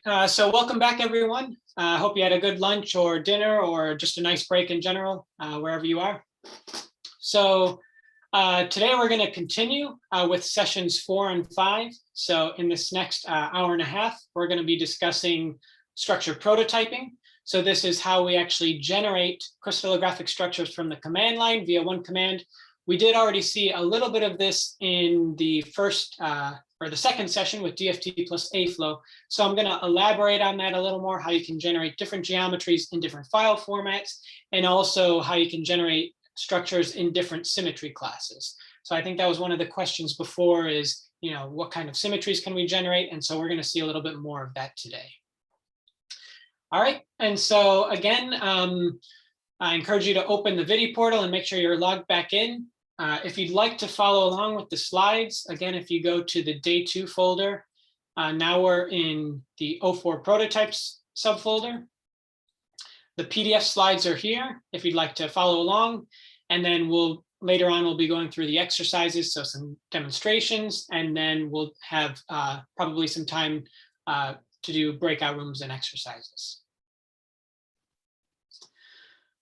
So welcome back, everyone. I hope you had a good lunch or dinner or just a nice break in general, wherever you are. So today we're going to continue with sessions 4 and 5. So in this next hour and a half, we're going to be discussing structure prototyping. So this is how we actually generate crystallographic structures from the command line via one command. We did already see a little bit of this in the first or the second session with DFT plus AFLOW. So I'm going to elaborate on that a little more, how you can generate different geometries in different file formats, and also how you can generate structures in different symmetry classes. So I think that was one of the questions before is, what kind of symmetries can we generate? And so we're going to see a little bit more of that today. All right, and so again, I encourage you to open the video portal and make sure you're logged back in. If you'd like to follow along with the slides, again, if you go to the day 2 folder, now we're in the 04 prototypes subfolder. The PDF slides are here if you'd like to follow along. And then later on, we'll be going through the exercises, so some demonstrations, and then we'll have probably some time to do breakout rooms and exercises.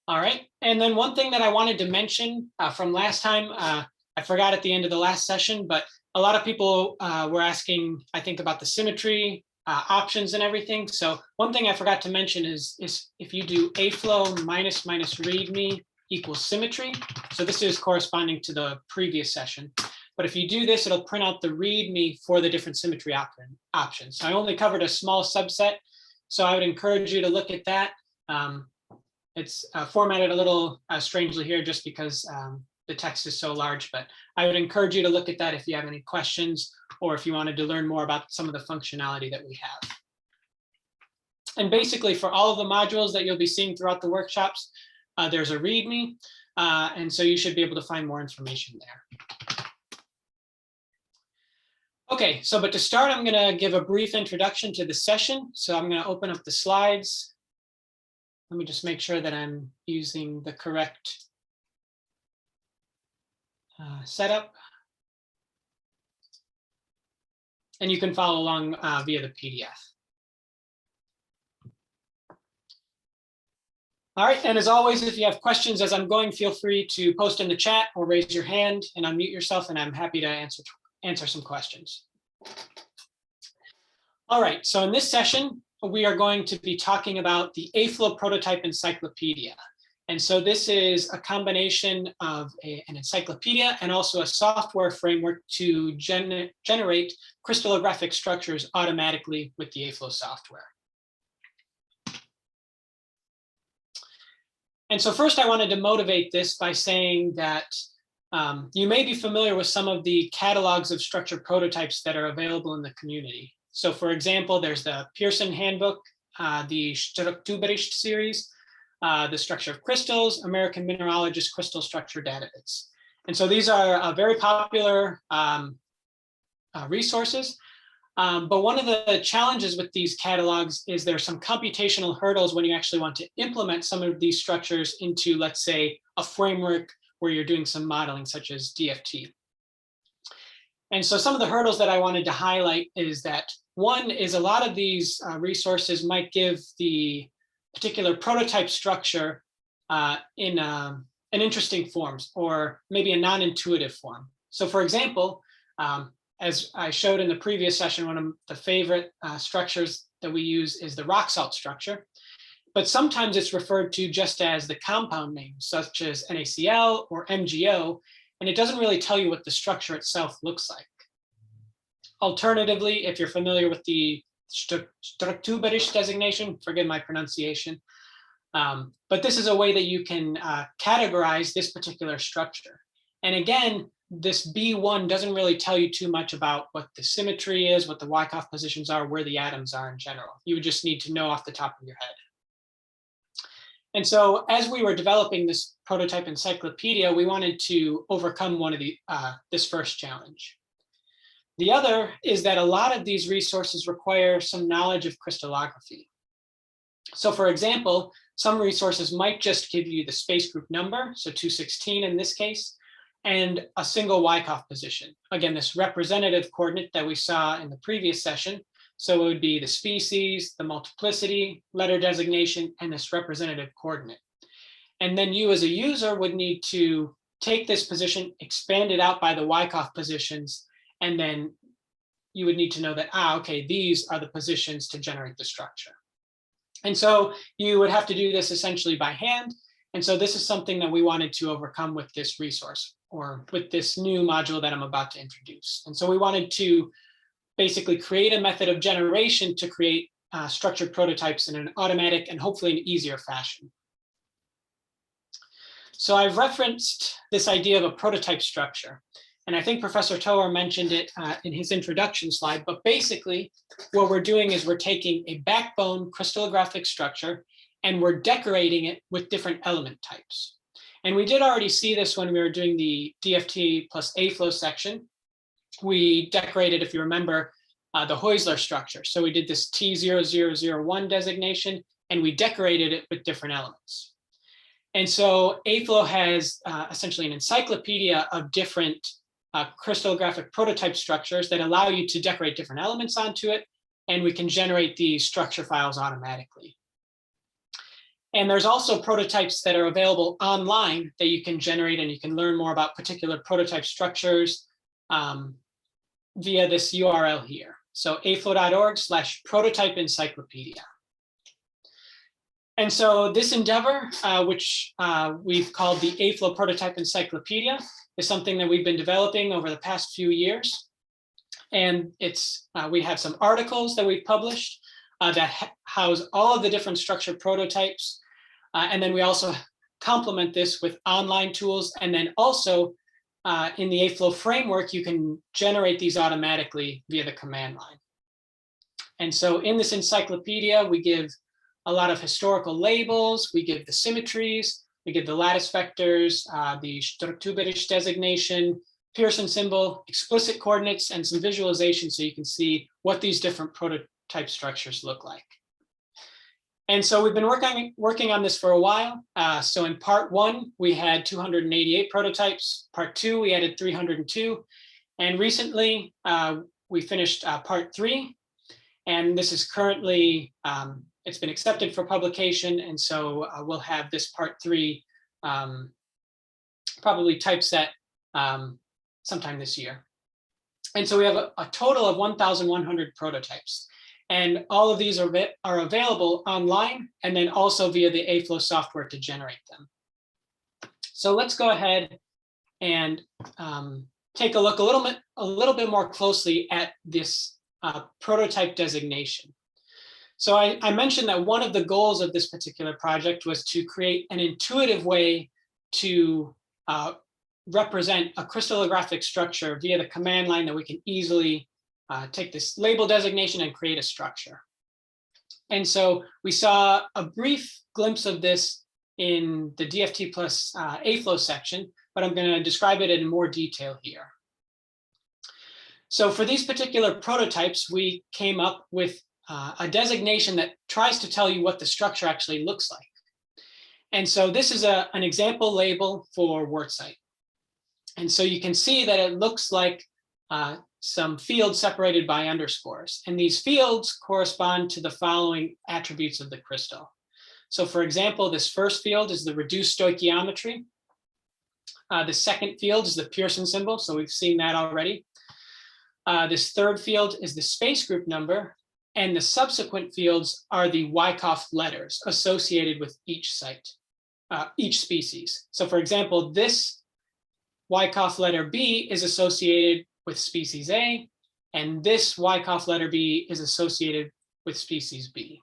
All right, and then one thing that I wanted to mention from last time, I forgot at the end of the last session, but a lot of people were asking, I think, about the symmetry options and everything. So one thing I forgot to mention is if you do AFLOW minus readme equals symmetry. So this is corresponding to the previous session. But if you do this, it'll print out the README for the different symmetry options. So I only covered a small subset. So I would encourage you to look at that. It's formatted a little strangely here just because the text is so large, but I would encourage you to look at that if you have any questions or if you wanted to learn more about some of the functionality that we have. And basically for all of the modules that you'll be seeing throughout the workshops, there's a README, and so you should be able to find more information there. Okay, but to start, I'm going to give a brief introduction to the session. So I'm going to open up the slides. Let me just make sure that I'm using the correct setup. And you can follow along via the PDF. All right, and as always, if you have questions as I'm going, feel free to post in the chat or raise your hand and unmute yourself, and I'm happy to answer some questions. All right, so in this session, we are going to be talking about the AFLOW Prototype Encyclopedia. And so this is a combination of an encyclopedia and also a software framework to generate crystallographic structures automatically with the AFLOW software. And so first I wanted to motivate this by saying that you may be familiar with some of the catalogs of structure prototypes that are available in the community. So for example, there's the Pearson Handbook, the Structurbericht series, the Structure of Crystals, American Mineralogist Crystal Structure Database. And so these are very popular resources. But one of the challenges with these catalogs is there are some computational hurdles when you actually want to implement some of these structures into, let's say, a framework where you're doing some modeling, such as DFT. And so some of the hurdles that I wanted to highlight is that one is a lot of these resources might give the particular prototype structure in an interesting forms or maybe a non-intuitive form. So for example, as I showed in the previous session, one of the favorite structures that we use is the rock salt structure. But sometimes it's referred to just as the compound name, such as NaCl or MgO, and it doesn't really tell you what the structure itself looks like. Alternatively, if you're familiar with the Structurbericht designation, forgive my pronunciation, but this is a way that you can categorize this particular structure. And again, this B1 doesn't really tell you too much about what the symmetry is, what the Wyckoff positions are, where the atoms are in general. You would just need to know off the top of your head. And so as we were developing this prototype encyclopedia, we wanted to overcome one of this first challenge. The other is that a lot of these resources require some knowledge of crystallography. So for example, some resources might just give you the space group number, so 216 in this case, and a single Wyckoff position. Again, this representative coordinate that we saw in the previous session, So it would be the species, the multiplicity, letter designation, and this representative coordinate. And then you as a user would need to take this position, expand it out by the Wyckoff positions, and then you would need to know that, okay, these are the positions to generate the structure. And so you would have to do this essentially by hand. And so this is something that we wanted to overcome with this resource, or with this new module that I'm about to introduce. And so we wanted to basically create a method of generation to create structured prototypes in an automatic and hopefully an easier fashion. So I've referenced this idea of a prototype structure, and I think Professor Toer mentioned it in his introduction slide, but basically what we're doing is we're taking a backbone crystallographic structure and we're decorating it with different element types. And we did already see this when we were doing the DFT plus AFLOW section. We decorated, if you remember, the Heusler structure. So we did this T0001 designation, and we decorated it with different elements. And so AFLOW has essentially an encyclopedia of different crystallographic prototype structures that allow you to decorate different elements onto it, and we can generate the structure files automatically. And there's also prototypes that are available online that you can generate, and you can learn more about particular prototype structures via this URL here. So aflow.org/prototype encyclopedia. And so this endeavor, which we've called the AFLOW Prototype Encyclopedia, is something that we've been developing over the past few years. And it's we have some articles that we've published that house all of the different structured prototypes. And then we also complement this with online tools. And then also in the AFLOW framework, you can generate these automatically via the command line. And so in this encyclopedia, we give a lot of historical labels, we give the symmetries, we give the lattice vectors, the strukturisch designation, Pearson symbol, explicit coordinates, and some visualization so you can see what these different prototype structures look like. And so we've been working on this for a while. So in part 1, we had 288 prototypes. Part 2, we added 302. And recently, we finished part 3. And this is currently, it's been accepted for publication. And so we'll have this part 3 probably typeset sometime this year. And so we have a total of 1,100 prototypes. And all of these are available online and then also via the AFLOW software to generate them. So let's go ahead and take a look a little bit more closely at this prototype designation. So I mentioned that one of the goals of this particular project was to create an intuitive way to represent a crystallographic structure via the command line that we can easily take this label designation and create a structure. And so we saw a brief glimpse of this in the DFT plus AFLOW section, but I'm going to describe it in more detail here. So for these particular prototypes, we came up with a designation that tries to tell you what the structure actually looks like. And so this is an example label for wurtzite. And so you can see that it looks like some fields separated by underscores. And these fields correspond to the following attributes of the crystal. So for example, this first field is the reduced stoichiometry. The second field is the Pearson symbol. So we've seen that already. This third field is the space group number. And the subsequent fields are the Wyckoff letters associated with each site, each species. So for example, this Wyckoff letter B is associated with species A, and this Wyckoff letter B is associated with species B.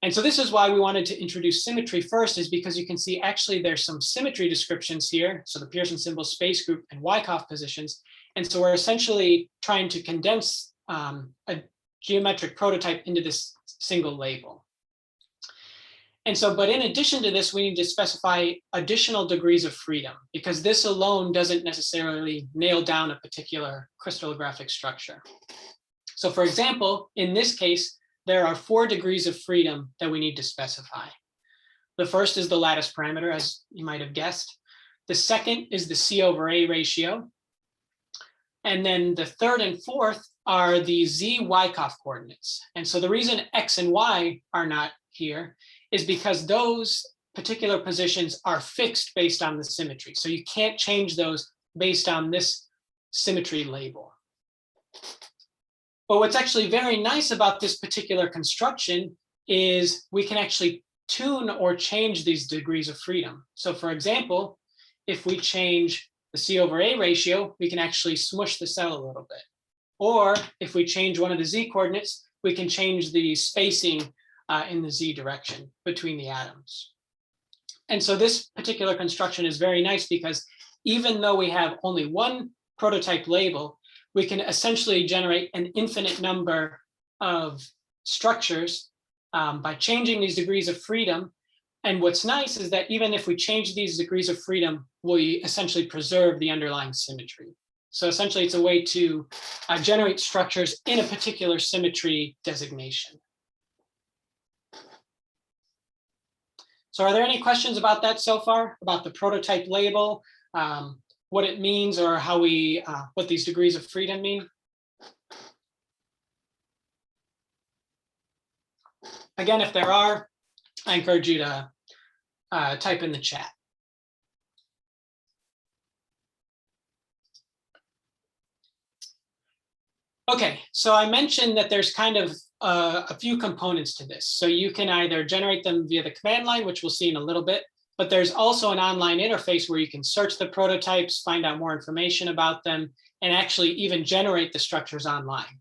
And so this is why we wanted to introduce symmetry first, is because you can see actually there's some symmetry descriptions here. So the Pearson symbol, space group, and Wyckoff positions. And so we're essentially trying to condense a geometric prototype into this single label. And so, but in addition to this, we need to specify additional degrees of freedom, because this alone doesn't necessarily nail down a particular crystallographic structure. So for example, in this case, there are 4 degrees of freedom that we need to specify. The first is the lattice parameter, as you might have guessed. The second is the C/A ratio. And then the third and fourth are the Z Wyckoff coordinates. And so the reason X and Y are not here is because those particular positions are fixed based on the symmetry. So you can't change those based on this symmetry label. But what's actually very nice about this particular construction is we can actually tune or change these degrees of freedom. So for example, if we change the C over A ratio, we can actually smush the cell a little bit. Or if we change one of the Z coordinates, we can change the spacing in the Z direction between the atoms. And so this particular construction is very nice because even though we have only one prototype label, we can essentially generate an infinite number of structures by changing these degrees of freedom. And what's nice is that even if we change these degrees of freedom, we essentially preserve the underlying symmetry. So essentially it's a way to generate structures in a particular symmetry designation. So are there any questions about that so far, about the prototype label, what it means, or how we, what these degrees of freedom mean? Again, if there are, I encourage you to type in the chat. Okay, so I mentioned that there's kind of a few components to this. So you can either generate them via the command line, which we'll see in a little bit, but there's also an online interface where you can search the prototypes, find out more information about them, and actually even generate the structures online.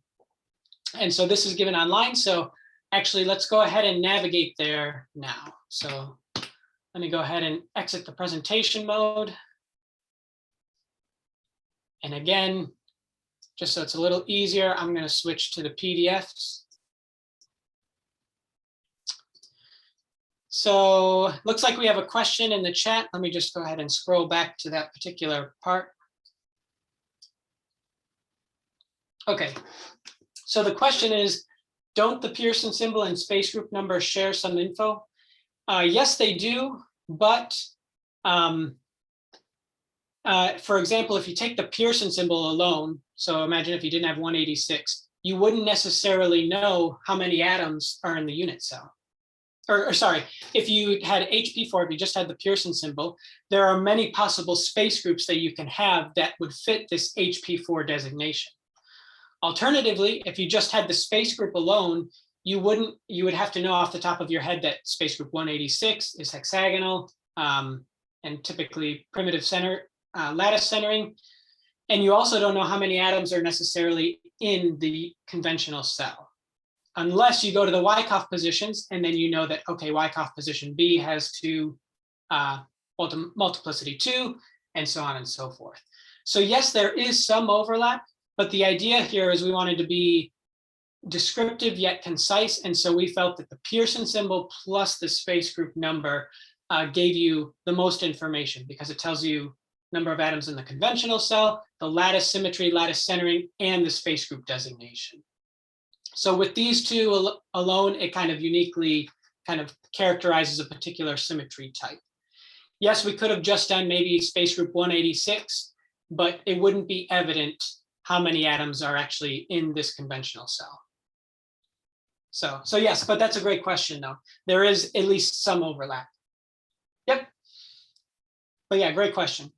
And so this is given online. So actually, let's go ahead and navigate there now. So let me go ahead and exit the presentation mode. And again, just so it's a little easier, I'm going to switch to the PDFs. So looks like we have a question in the chat. Let me just go ahead and scroll back to that particular part. Okay, so the question is, don't the Pearson symbol and space group number share some info? Yes, they do, but for example, if you take the Pearson symbol alone, so imagine if you didn't have 186, you wouldn't necessarily know how many atoms are in the unit cell. Or sorry, if you had HP4, if you just had the Pearson symbol, there are many possible space groups that you can have that would fit this HP4 designation. Alternatively, if you just had the space group alone, you would have to know off the top of your head that space group 186 is hexagonal and typically primitive center, lattice centering. And you also don't know how many atoms are necessarily in the conventional cell, unless you go to the Wyckoff positions and then you know that, okay, Wyckoff position B has two, multiplicity 2, and so on and so forth. So yes, there is some overlap, but the idea here is we wanted to be descriptive yet concise. And so we felt that the Pearson symbol plus the space group number gave you the most information because it tells you number of atoms in the conventional cell, the lattice symmetry, lattice centering, and the space group designation. So with these two alone, it kind of uniquely kind of characterizes a particular symmetry type. Yes, we could have just done maybe space group 186, but it wouldn't be evident how many atoms are actually in this conventional cell. So yes, but that's a great question though. There is at least some overlap. Yep. But yeah, great question.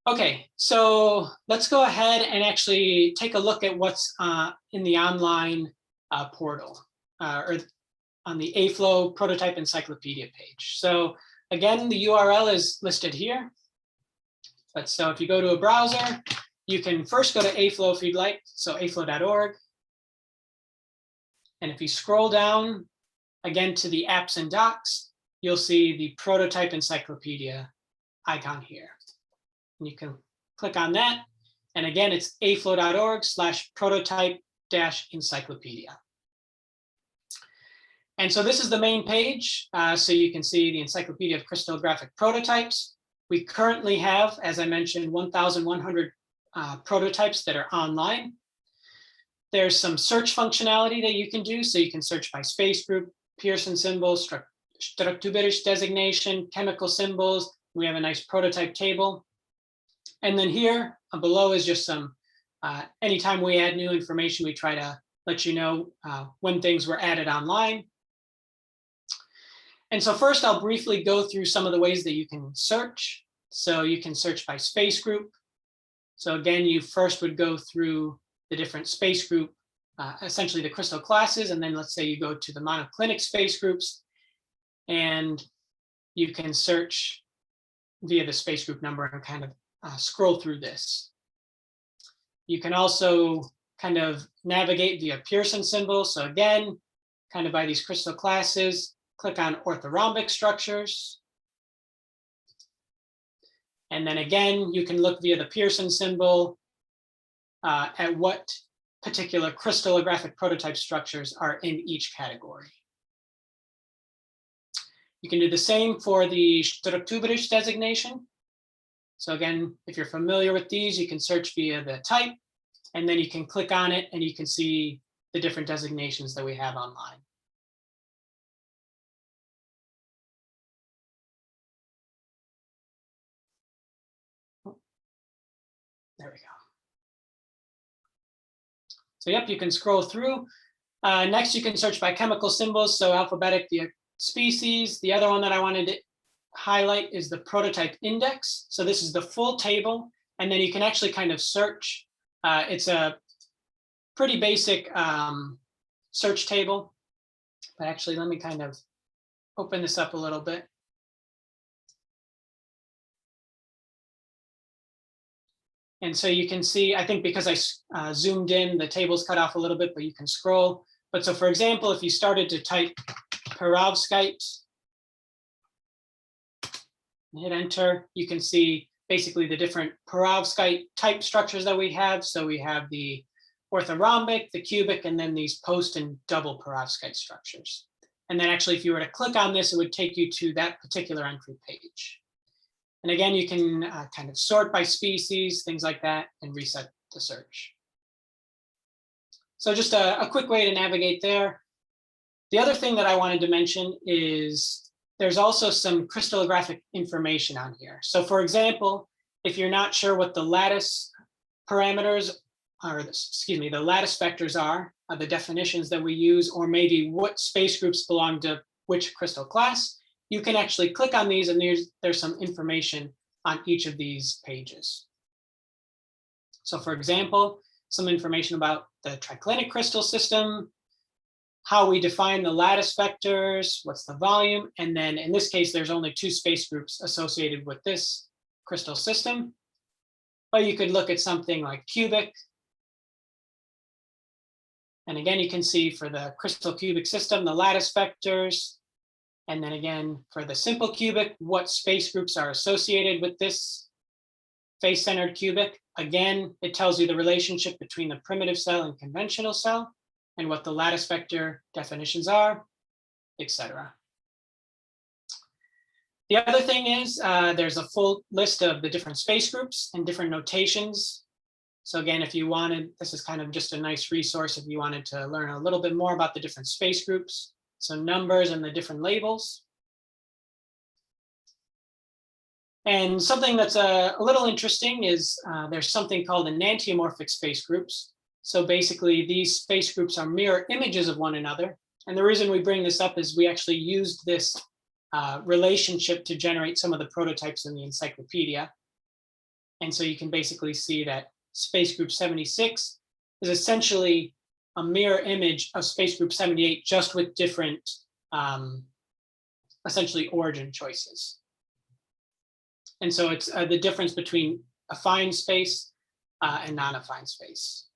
Okay, so let's go ahead and actually take a look at what's in the online portal or on the AFLOW Prototype Encyclopedia page. So again, the URL is listed here. But so if you go to a browser, you can first go to AFLOW if you'd like, so aflow.org. And if you scroll down again to the apps and docs, you'll see the Prototype Encyclopedia icon here. And you can click on that. And again, it's aflow.org/prototype-encyclopedia. And so this is the main page. So you can see the Encyclopedia of Crystallographic Prototypes. We currently have, as I mentioned, 1,100 prototypes that are online. There's some search functionality that you can do. So you can search by space group, Pearson symbol, structural designation, chemical symbols. We have a nice prototype table. And then here below is just some, anytime we add new information, we try to let you know when things were added online. And so first I'll briefly go through some of the ways that you can search. So you can search by space group. So again, you first would go through the different space group, essentially the crystal classes, and then let's say you go to the monoclinic space groups, and you can search via the space group number and kind of scroll through this. You can also kind of navigate via Pearson symbol. So again, kind of by these crystal classes, click on orthorhombic structures. And then again, you can look via the Pearson symbol at what particular crystallographic prototype structures are in each category. You can do the same for the Structurbericht designation. So again, if you're familiar with these, you can search via the type, and then you can click on it and you can see the different designations that we have online. There we go. So yep, you can scroll through. Next, you can search by chemical symbols, so alphabetic via species. The other one that I wanted to highlight is the prototype index. So this is the full table, and then you can actually kind of search. It's a pretty basic search table, but actually let me kind of open this up a little bit. And so you can see, I think because I zoomed in, the table's cut off a little bit, but you can scroll. But so for example, if you started to type perovskite and hit enter, you can see basically the different perovskite type structures that we have. So we have the orthorhombic, the cubic, and then these post and double perovskite structures. And then actually, if you were to click on this, it would take you to that particular entry page. And again, you can kind of sort by species, things like that, and reset the search. So just a quick way to navigate there. The other thing that I wanted to mention is there's also some crystallographic information on here. So for example, if you're not sure what the lattice parameters, or excuse me, the lattice vectors are, the definitions that we use, or maybe what space groups belong to which crystal class, you can actually click on these and there's some information on each of these pages. So for example, some information about the triclinic crystal system, how we define the lattice vectors, what's the volume, and then in this case, there's only 2 space groups associated with this crystal system. But you could look at something like cubic. And again, you can see for the crystal cubic system, the lattice vectors. And then again, for the simple cubic, what space groups are associated with this face-centered cubic. Again, it tells you the relationship between the primitive cell and conventional cell, and what the lattice vector definitions are, etc. The other thing is there's a full list of the different space groups and different notations. So again, if you wanted, this is kind of just a nice resource if you wanted to learn a little bit more about the different space groups. So numbers and the different labels. And something that's a little interesting is there's something called enantiomorphic space groups. So basically these space groups are mirror images of one another. And the reason we bring this up is we actually used this relationship to generate some of the prototypes in the encyclopedia. And so you can basically see that space group 76 is essentially a mirror image of space group 78, just with different, essentially origin choices. And so it's the difference between affine space and non-affine space.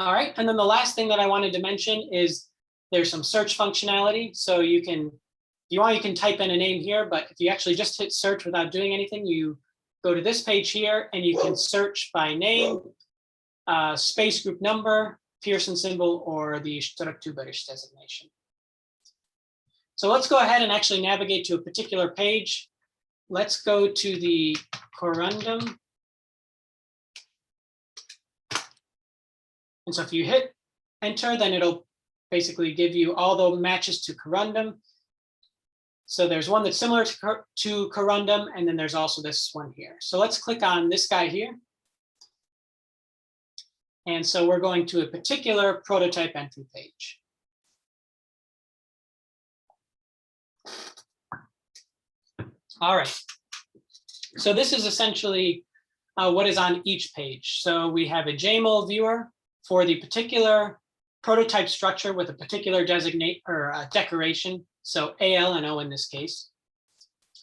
All right, and then the last thing that I wanted to mention is there's some search functionality. So you can, if you want, you can type in a name here, but if you actually just hit search without doing anything, you go to this page here and you can search by name, space group number, Pearson symbol, or the Structurbericht designation. So let's go ahead and actually navigate to a particular page. Let's go to the corundum. And so if you hit enter, then it'll basically give you all the matches to corundum. So there's one that's similar to corundum, and then there's also this one here. So let's click on this guy here. And so we're going to a particular prototype entry page. All right. So this is essentially what is on each page. So we have a JML viewer for the particular prototype structure with a particular designate or decoration. So AL and O in this case.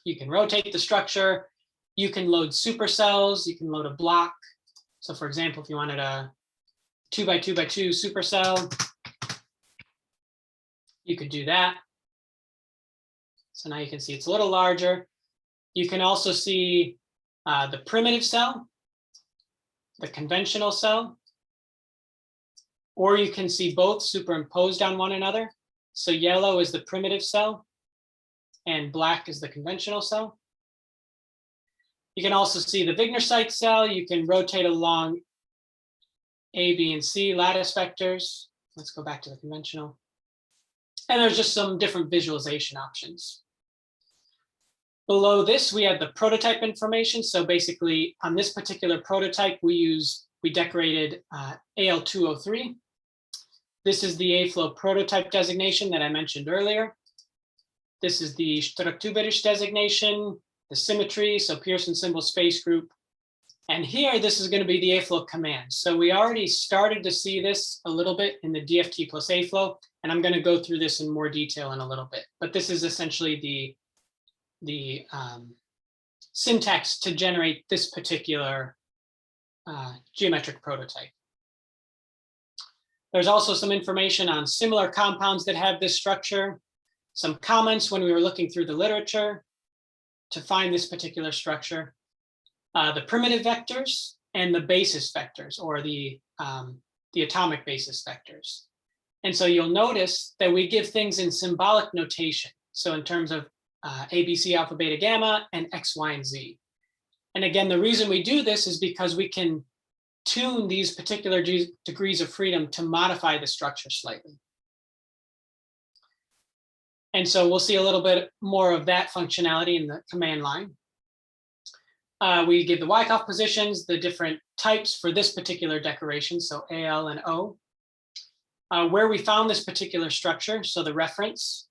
You can rotate the structure. You can load supercells. You can load a block. So for example, if you wanted a 2x2x2 supercell, you could do that. So now you can see it's a little larger. You can also see the primitive cell, the conventional cell, or you can see both superimposed on one another. So yellow is the primitive cell and black is the conventional cell. You can also see the wurtzite cell. You can rotate along A, B, and C lattice vectors. Let's go back to the conventional. And there's just some different visualization options. Below this, we have the prototype information. So basically, on this particular prototype, we decorated AL203. This is the AFLOW prototype designation that I mentioned earlier. This is the structurberisch designation, the symmetry, so Pearson symbol space group. And here, this is going to be the AFLOW command. So we already started to see this a little bit in the DFT plus AFLOW, and I'm going to go through this in more detail in a little bit. But this is essentially the syntax to generate this particular geometric prototype. There's also some information on similar compounds that have this structure, some comments when we were looking through the literature to find this particular structure, the primitive vectors and the basis vectors, or the atomic basis vectors. And so you'll notice that we give things in symbolic notation. So in terms of A, B, C, alpha, beta, gamma, and X, Y, and Z. And again, the reason we do this is because we can tune these particular degrees of freedom to modify the structure slightly. And so we'll see a little bit more of that functionality in the command line. We give the Wyckoff positions, the different types for this particular decoration, so AL and O. Where we found this particular structure, so the reference.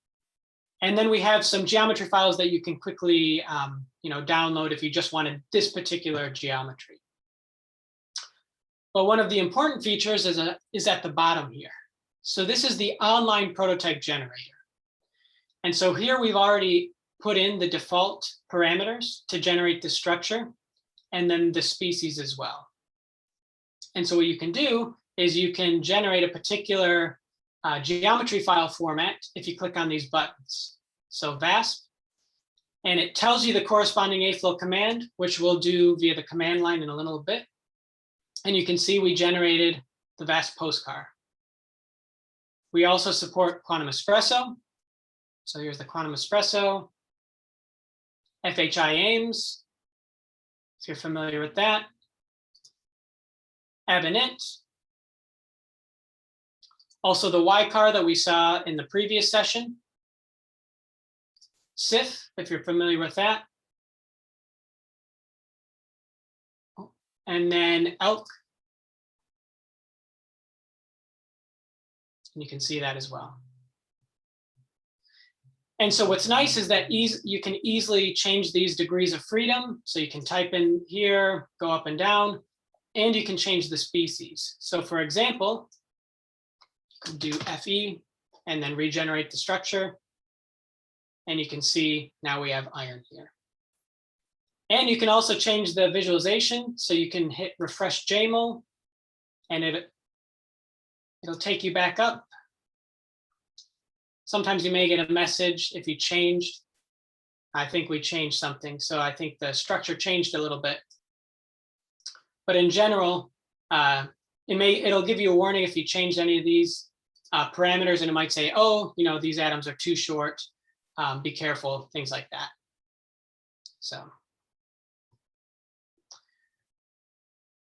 And then we have some geometry files that you can quickly download if you just wanted this particular geometry. But one of the important features is at the bottom here. So this is the online prototype generator. And so here we've already put in the default parameters to generate the structure and then the species as well. And so what you can do is you can generate a particular geometry file format if you click on these buttons. So VASP, and it tells you the corresponding AFLOW command, which we'll do via the command line in a little bit. And you can see we generated the VASP postcard. We also support Quantum Espresso. So here's the Quantum Espresso, FHI AIMS, if you're familiar with that, Abinit. Also the YCAR that we saw in the previous session. SIF, if you're familiar with that. And then ELK. And you can see that as well. And so what's nice is that you can easily change these degrees of freedom. So you can type in here, go up and down, and you can change the species. So for example, you can do FE and then regenerate the structure. And you can see now we have iron here. And you can also change the visualization. So you can hit refresh JML and it'll take you back up. Sometimes you may get a message if you changed. I think we changed something. So I think the structure changed a little bit. But in general, it'll give you a warning if you changed any of these parameters, and it might say, oh, these atoms are too short. Be careful, things like that.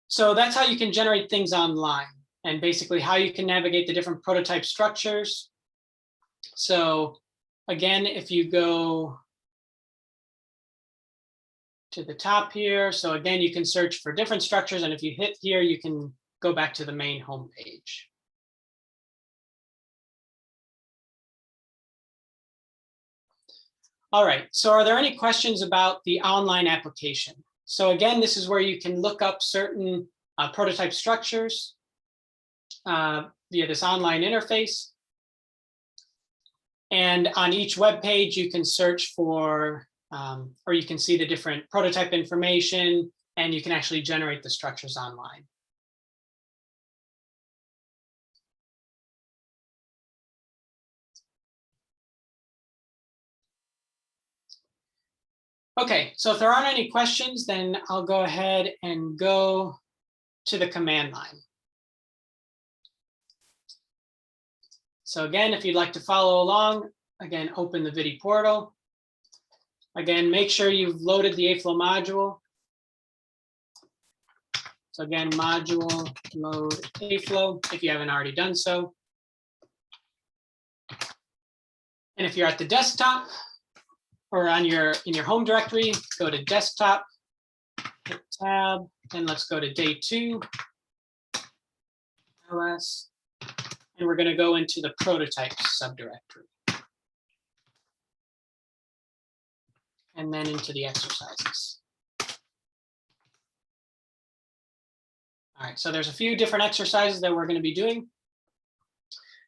So that's how you can generate things online, and basically how you can navigate the different prototype structures. So again, if you go to the top here, so again, you can search for different structures, and if you hit here, you can go back to the main home page. All right, so are there any questions about the online application? So again, this is where you can look up certain prototype structures via this online interface. And on each web page, you can search for, or you can see the different prototype information, and you can actually generate the structures online. Okay, so if there aren't any questions, then I'll go ahead and go to the command line. So again, if you'd like to follow along, again, open the VIDI portal. Again, make sure you've loaded the AFLOW module. So again, module load AFLOW if you haven't already done so. And if you're at the desktop or in your home directory, go to desktop, hit tab, and let's go to day 2, LS, and we're going to go into the prototypes subdirectory. And then into the exercises. All right, so there's a few different exercises that we're going to be doing.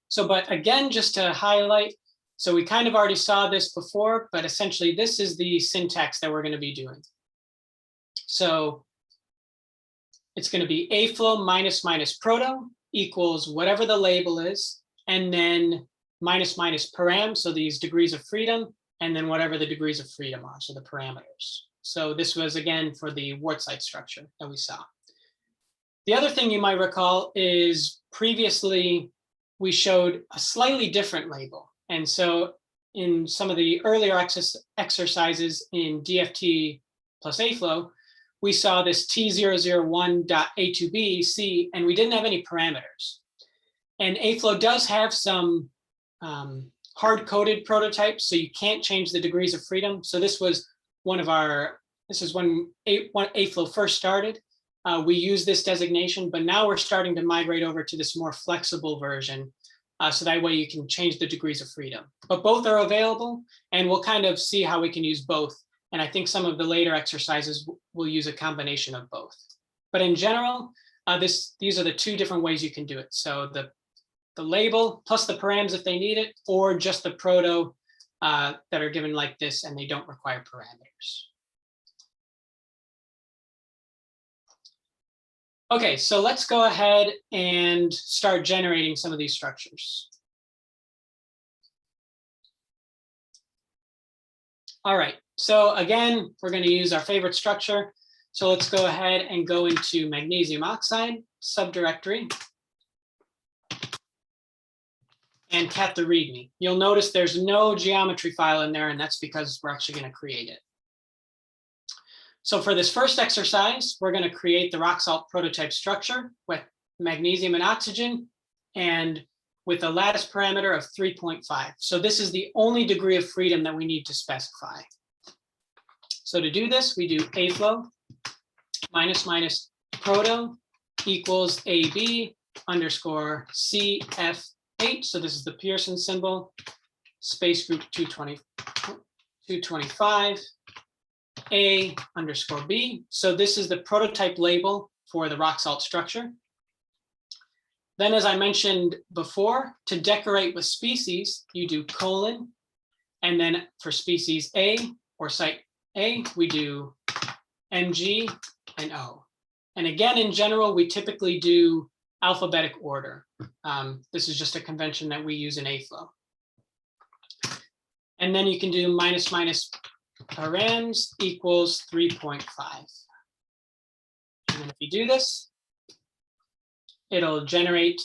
So, but again, just to highlight, so we kind of already saw this before, but essentially this is the syntax that we're going to be doing. So it's going to be AFLOW minus minus proto equals whatever the label is, and then minus minus param, so these degrees of freedom, and then whatever the degrees of freedom are, so the parameters. So this was, again, for the wurtzite structure that we saw. The other thing you might recall is previously we showed a slightly different label. And so in some of the earlier exercises in DFT plus AFLOW, we saw this T001.A2B, and we didn't have any parameters. And AFLOW does have some hard-coded prototypes, so you can't change the degrees of freedom. So this was one of our, this is when AFLOW first started. We used this designation, but now we're starting to migrate over to this more flexible version. So that way you can change the degrees of freedom. But both are available, and we'll kind of see how we can use both. And I think some of the later exercises will use a combination of both. But in general, these are the two different ways you can do it. So the label plus the params if they need it, or just the proto that are given like this and they don't require parameters. Okay, so let's go ahead and start generating some of these structures. All right, so again, we're going to use our favorite structure. So let's go ahead and go into magnesium oxide subdirectory and cat the README. You'll notice there's no geometry file in there, and that's because we're actually going to create it. So for this first exercise, we're going to create the rock salt prototype structure with magnesium and oxygen, and with a lattice parameter of 3.5. So this is the only degree of freedom that we need to specify. So to do this, we do AFLOW minus minus proto equals AB underscore CF8. So this is the Pearson symbol, space group 225. A underscore B. So this is the prototype label for the rock salt structure. Then, as I mentioned before, to decorate with species, you do colon. And then for species A or site A, we do MG and O. And again, in general, we typically do alphabetic order. This is just a convention that we use in AFLOW. And then you can do minus minus params equals 3.5. And then if you do this, it'll generate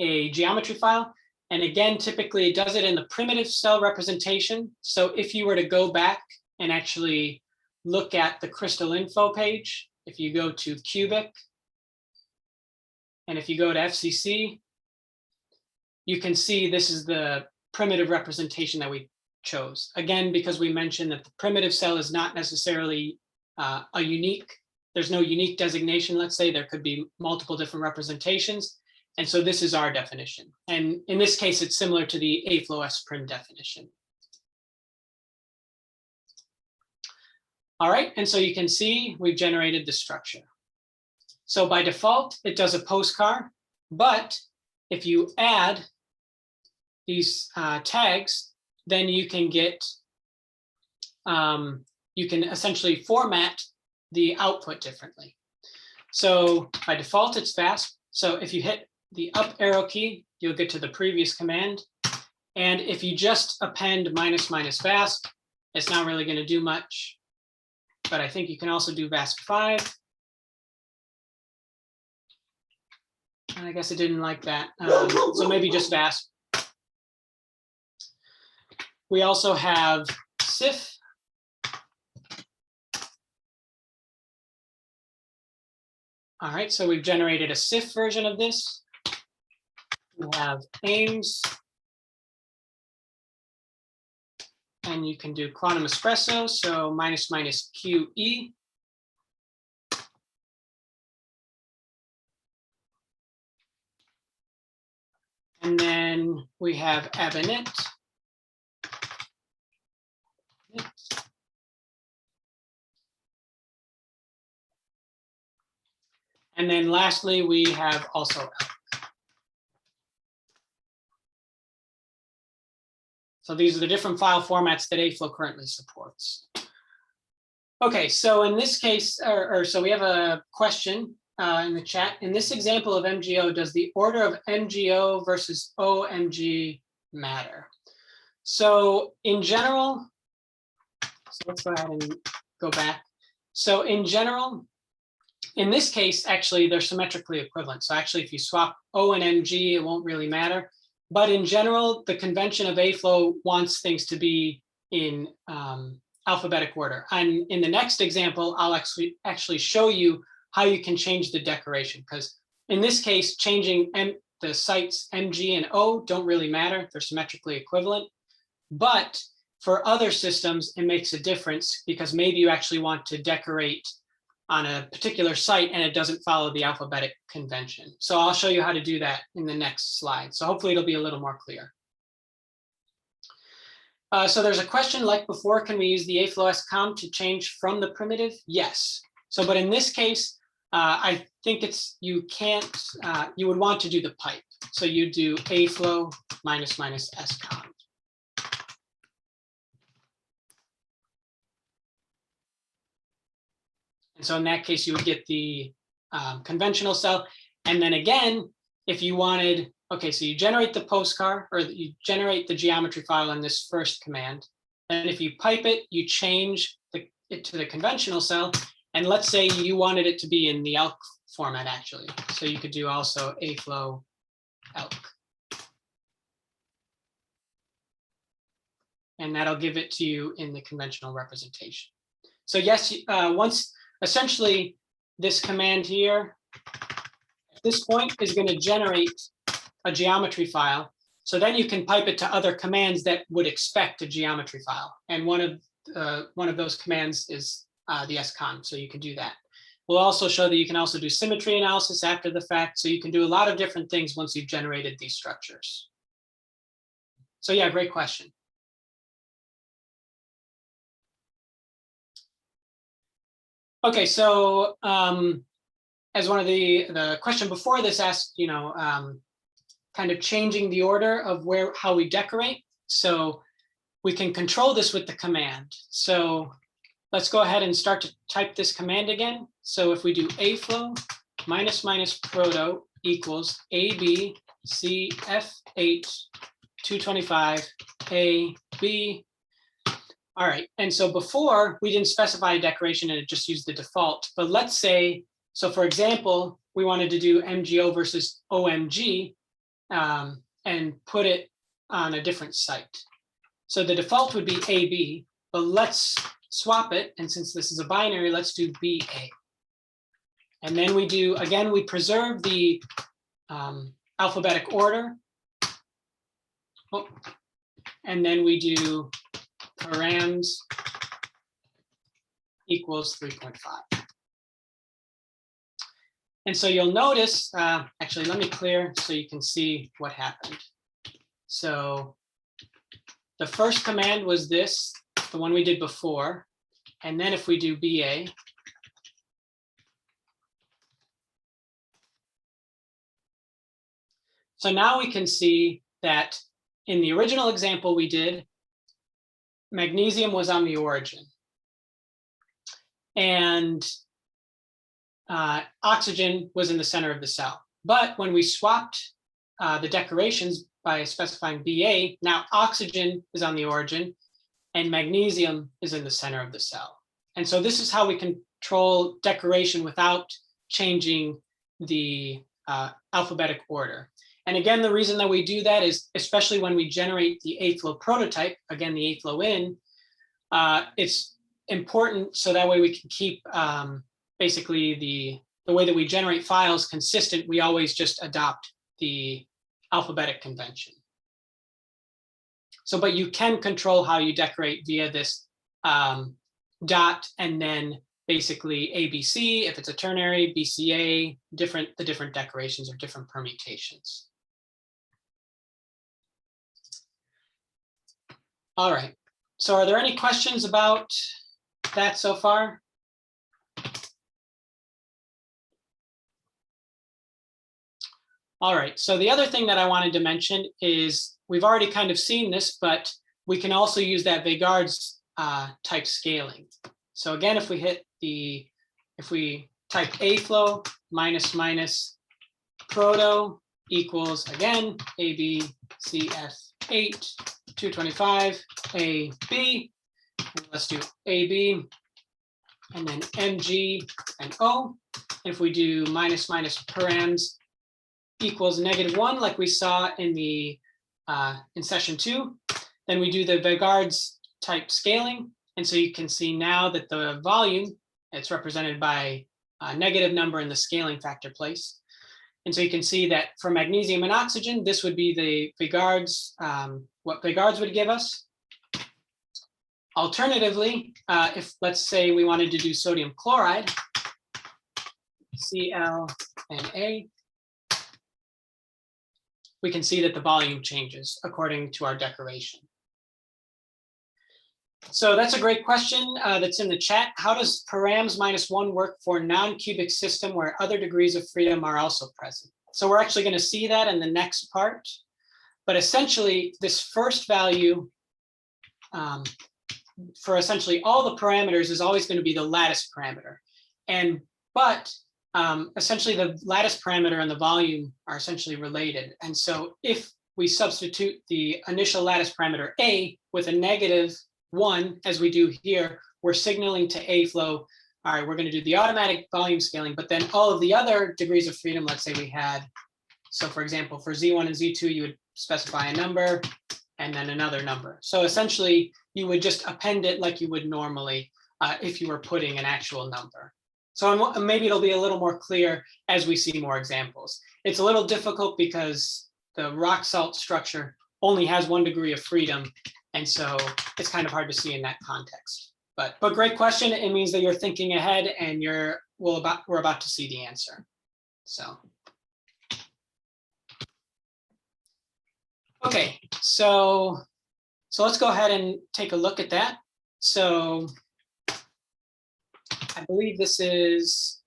a geometry file. And again, typically it does it in the primitive cell representation. So if you were to go back and actually look at the crystal info page, if you go to cubic, and if you go to FCC, you can see this is the primitive representation that we chose. Again, because we mentioned that the primitive cell is not necessarily there's no unique designation, let's say. There could be multiple different representations. And so this is our definition. And in this case, it's similar to the AFLOW S-prim definition. All right, and so you can see we've generated the structure. So by default, it does a postcar, but if you add these tags, then you can get, you can essentially format the output differently. So by default, it's VASP. So if you hit the up arrow key, you'll get to the previous command. And if you just append --VASP, it's not really going to do much. But I think you can also do VASP5. And I guess it didn't like that. So maybe just VASP. We also have CIF. All right, so we've generated a CIF version of this. We have aims. And you can do quantum espresso, so --QE. And then we have abinit. And then lastly, we have also elk. So these are the different file formats that AFLOW currently supports. Okay, so in this case, so we have a question in the chat. In this example of MGO, does the order of MGO versus OMG matter? So in general, so let's go ahead and go back. So in general, in this case, actually, they're symmetrically equivalent. So actually, if you swap O and MG, it won't really matter. But in general, the convention of AFLOW wants things to be in alphabetic order. And in the next example, I'll actually show you how you can change the decoration. Because in this case, changing the sites MG and O don't really matter. They're symmetrically equivalent. But for other systems, it makes a difference because maybe you actually want to decorate on a particular site and it doesn't follow the alphabetic convention. So I'll show you how to do that in the next slide. So hopefully it'll be a little more clear. So there's a question like before, can we use the AFLOW SCOM to change from the primitive? Yes. So, but in this case, I think you can't, you would want to do the pipe. So you do AFLOW --SCOM. And so in that case, you would get the conventional cell. And then again, if you wanted, okay, so you generate the postcar or you generate the geometry file in this first command. And if you pipe it, you change it to the conventional cell. And let's say you wanted it to be in the elk format, actually. So you could do also AFLOW elk. And that'll give it to you in the conventional representation. So yes, essentially, this command here, at this point, is going to generate a geometry file. So then you can pipe it to other commands that would expect a geometry file. And one of those commands is the SCOM, so you can do that. We'll also show that you can also do symmetry analysis after the fact. So you can do a lot of different things once you've generated these structures. So yeah, great question. Okay, so as one of the question before this asked, kind of changing the order of how we decorate. So we can control this with the command. So let's go ahead and start to type this command again. So if we do AFLOW --proto equals ABCF8 225 AB. All right, and so before we didn't specify a decoration and it just used the default, but let's say, so for example, we wanted to do MGO versus OMG and put it on a different site. So the default would be AB, but let's swap it. And since this is a binary, let's do BA. And then we do, again, we preserve the alphabetic order. Oh, and then we do params equals 3.5. And so you'll notice, actually, let me clear so you can see what happened. So the first command was this, the one we did before. And then if we do BA, so now we can see that in the original example we did, magnesium was on the origin. And oxygen was in the center of the cell. But when we swapped the decorations by specifying BA, now oxygen is on the origin and magnesium is in the center of the cell. And so this is how we control decoration without changing the alphabetic order. And again, the reason that we do that is, especially when we generate the AFLOW prototype, again, the AFLOW in, it's important so that way we can keep basically the way that we generate files consistent. We always just adopt the alphabetic convention. So, but you can control how you decorate via this dot and then basically ABC, if it's a ternary, BCA, the different decorations or different permutations. All right, so are there any questions about that so far? All right, so the other thing that I wanted to mention is we've already kind of seen this, but we can also use that Vegard's type scaling. So again, if we type AFLOW minus proto equals, again, ABCF8 225 AB, and let's do AB, and then MG and O. If we do minus params equals -1, like we saw in the in session 2, then we do the Vegard's type scaling. And so you can see now that the volume, it's represented by a negative number in the scaling factor place. And so you can see that for magnesium and oxygen, this would be the Vegard's, what Vegard's would give us. Alternatively, if let's say we wanted to do sodium chloride, ClNa, we can see that the volume changes according to our decoration. So that's a great question that's in the chat. How does params -1 work for non-cubic system where other degrees of freedom are also present? So we're actually going to see that in the next part. But essentially, this first value for essentially all the parameters is always going to be the lattice parameter. But essentially the lattice parameter and the volume are essentially related. And so if we substitute the initial lattice parameter A with a -1, as we do here, we're signaling to AFLOW, all right, we're going to do the automatic volume scaling, but then all of the other degrees of freedom, let's say we had, so for example, for Z1 and Z2, you would specify a number and then another number. So essentially, you would just append it like you would normally if you were putting an actual number. So maybe it'll be a little more clear as we see more examples. It's a little difficult because the rock salt structure only has 1 degree of freedom. And so it's kind of hard to see in that context. But great question. It means that you're thinking ahead and we're about to see the answer. So. Okay, so let's go ahead and take a look at that. So I believe this is,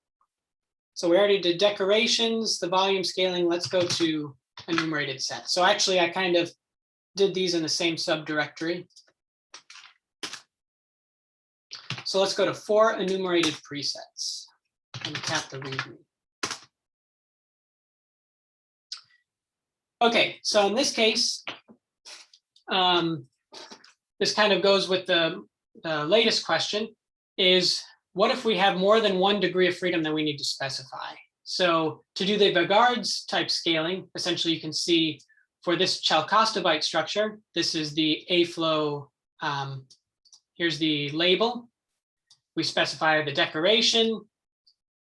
so we already did decorations, the volume scaling. Let's go to enumerated set. So actually I kind of did these in the same subdirectory. So let's go to 4 enumerated presets and tap the readme. Okay, so in this case, this kind of goes with the latest question, is what if we have more than 1 degree of freedom that we need to specify? So to do the Vegard's type scaling, essentially you can see for this chalcostobite structure, this is the AFLOW, here's the label. We specify the decoration,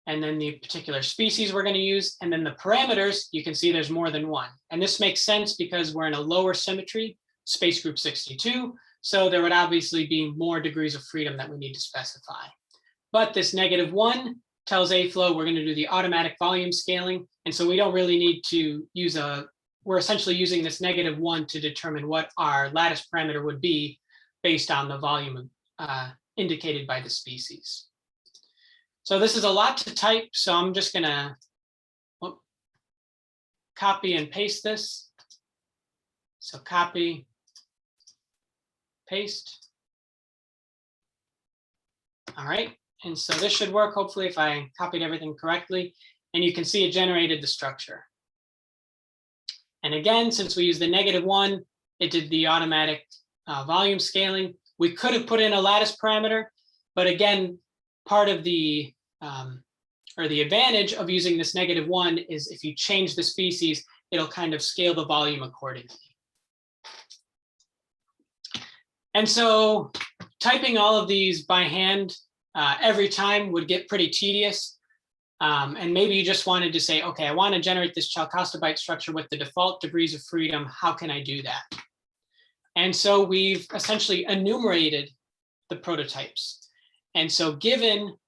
and then the particular species we're going to use, and then the parameters, you can see there's more than 1. And this makes sense because we're in a lower symmetry, space group 62. So there would obviously be more degrees of freedom that we need to specify. But this -1 tells AFLOW we're going to do the automatic volume scaling. And so we don't really need to use we're essentially using this -1 to determine what our lattice parameter would be based on the volume indicated by the species. So this is a lot to type, so I'm just going to copy and paste this. So copy, paste. All right, and so this should work, hopefully, if I copied everything correctly. And you can see it generated the structure. And again, since we used the -1, it did the automatic volume scaling. We could have put in a lattice parameter, but again, part of the advantage of using this -1 is if you change the species, it'll kind of scale the volume accordingly. And so typing all of these by hand every time would get pretty tedious. And maybe you just wanted to say, okay, I want to generate this chalcostibite structure with the default degrees of freedom. How can I do that? And so we've essentially enumerated the prototypes. And so given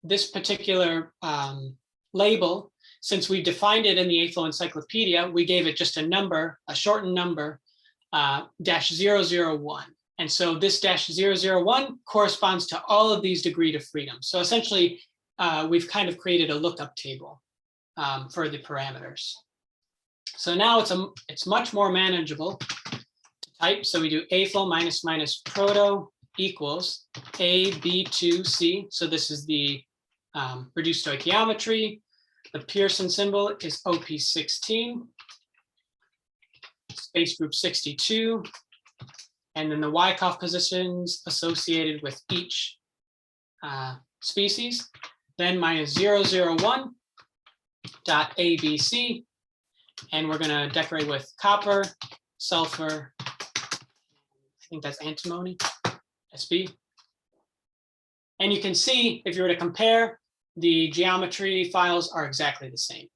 this particular label, since we defined it in the AFLOW Encyclopedia, we gave it just a number, a shortened number, -001. And so this -001 corresponds to all of these degrees of freedom. So essentially, we've kind of created a lookup table for the parameters. So now it's much more manageable to type. So we do AFLOW -- proto equals AB2C. So this is the reduced stoichiometry. The Pearson symbol is OP16, space group 62, and then the Wyckoff positions associated with each species. Then -001.abc, and we're going to decorate with copper, sulfur, I think that's antimony, SB. And you can see, if you were to compare, the geometry files are exactly the same.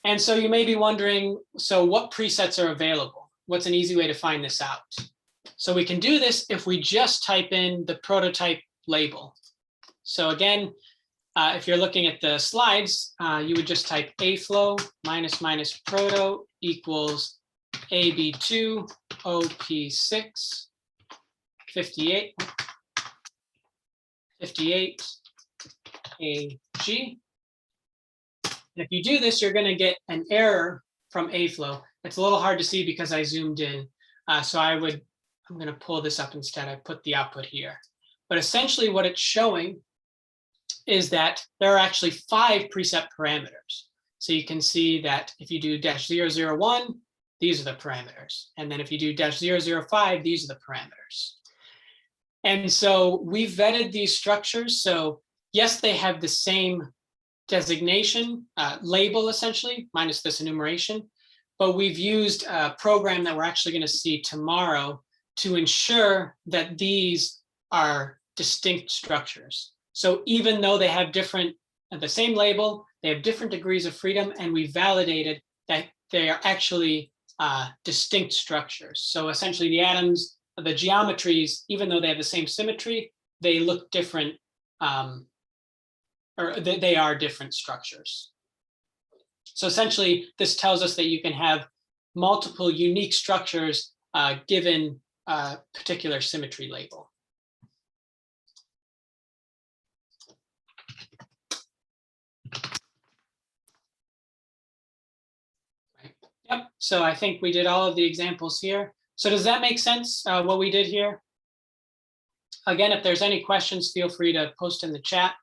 And so you may be wondering, so what presets are available? What's an easy way to find this out? So we can do this if we just type in the prototype label. So again, if you're looking at the slides, you would just type AFLOW -- proto equals AB2 OP6 58 AG. And if you do this, you're going to get an error from AFLOW. It's a little hard to see because I zoomed in. So I'm going to pull this up instead. I put the output here. But essentially what it's showing is that there are actually 5 preset parameters. So you can see that if you do -001, these are the parameters. And then if you do -005, these are the parameters. And so we vetted these structures. So yes, they have the same designation, label essentially, minus this enumeration. But we've used a program that we're actually going to see tomorrow to ensure that these are distinct structures. So even though they have the same label, they have different degrees of freedom, and we validated that they are actually distinct structures. So essentially the atoms, the geometries, even though they have the same symmetry, they look different, or they are different structures. So essentially, this tells us that you can have multiple unique structures given a particular symmetry label. Yep, so I think we did all of the examples here. So does that make sense, what we did here? Again, if there's any questions, feel free to post in the chat.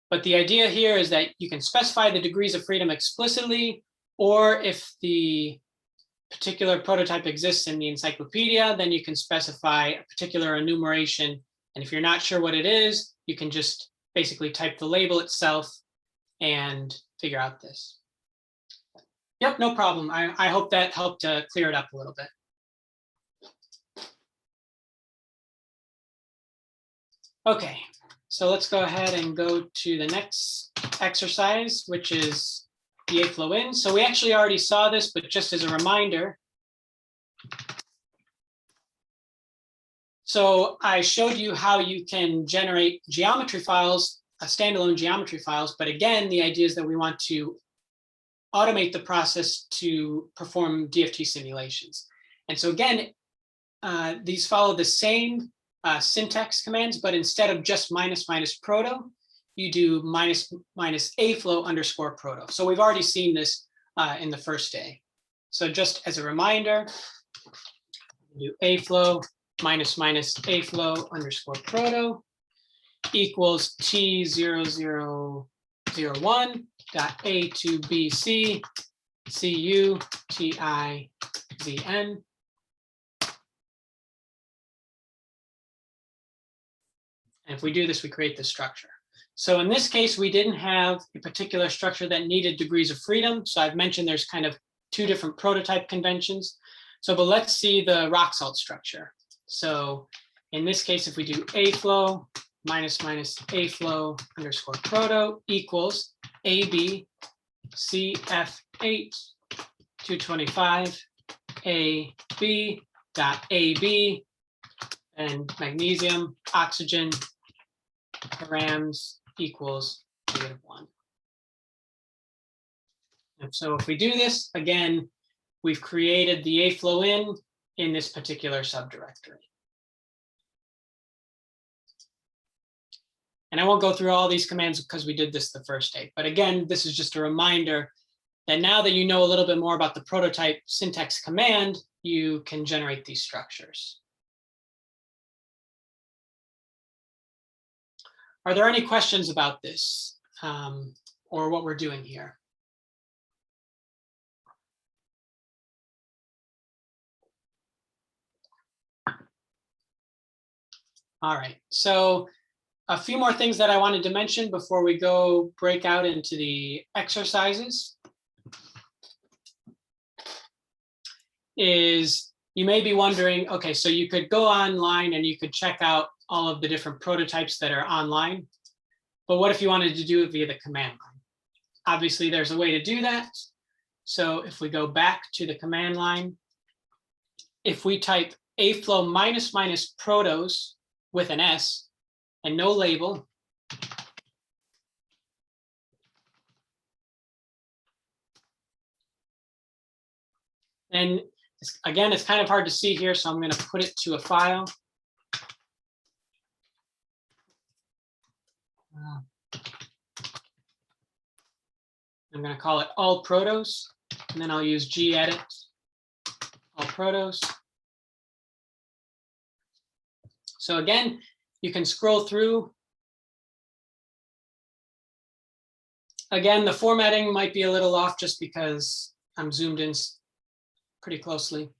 But the idea here is that you can specify the degrees of freedom explicitly, or if the particular prototype exists in the encyclopedia, then you can specify a particular enumeration. And if you're not sure what it is, you can just basically type the label itself and figure out this. Yep, no problem. I hope that helped to clear it up a little bit. Okay, so let's go ahead and go to the next exercise, which is the AFLOW in. So we actually already saw this, but just as a reminder, So I showed you how you can generate geometry files, standalone geometry files, but again, the idea is that we want to automate the process to perform DFT simulations. And so again, these follow the same syntax commands, but instead of just -- proto, you do -- AFLOW _ proto. So we've already seen this in the first day. So just as a reminder, do AFLOW -- AFLOW _ proto equals T0001.A to BC CU TIZN. And if we do this, we create the structure. So in this case, we didn't have a particular structure that needed degrees of freedom. So I've mentioned there's kind of two different prototype conventions. So, but let's see the rock salt structure. So in this case, if we do AFLOW -- AFLOW _ proto equals AB CF8 225 AB and magnesium, oxygen, params equals -1. And so if we do this, again, we've created the AFLOW in this particular subdirectory. And I won't go through all these commands because we did this the first day. But again, this is just a reminder that now that you know a little bit more about the prototype syntax command, you can generate these structures. Are there any questions about this or what we're doing here? All right, so a few more things that I wanted to mention before we go break out into the exercises is you may be wondering, okay, so you could go online and you could check out all of the different prototypes that are online, but what if you wanted to do it via the command line? Obviously, there's a way to do that. So if we go back to the command line, if we type AFLOW -- protos with an S and no label, and again, it's kind of hard to see here, so I'm going to put it to a file. I'm going to call it all protos, and then I'll use gedit all protos. So again, you can scroll through. Again, the formatting might be a little off just because I'm zoomed in pretty closely.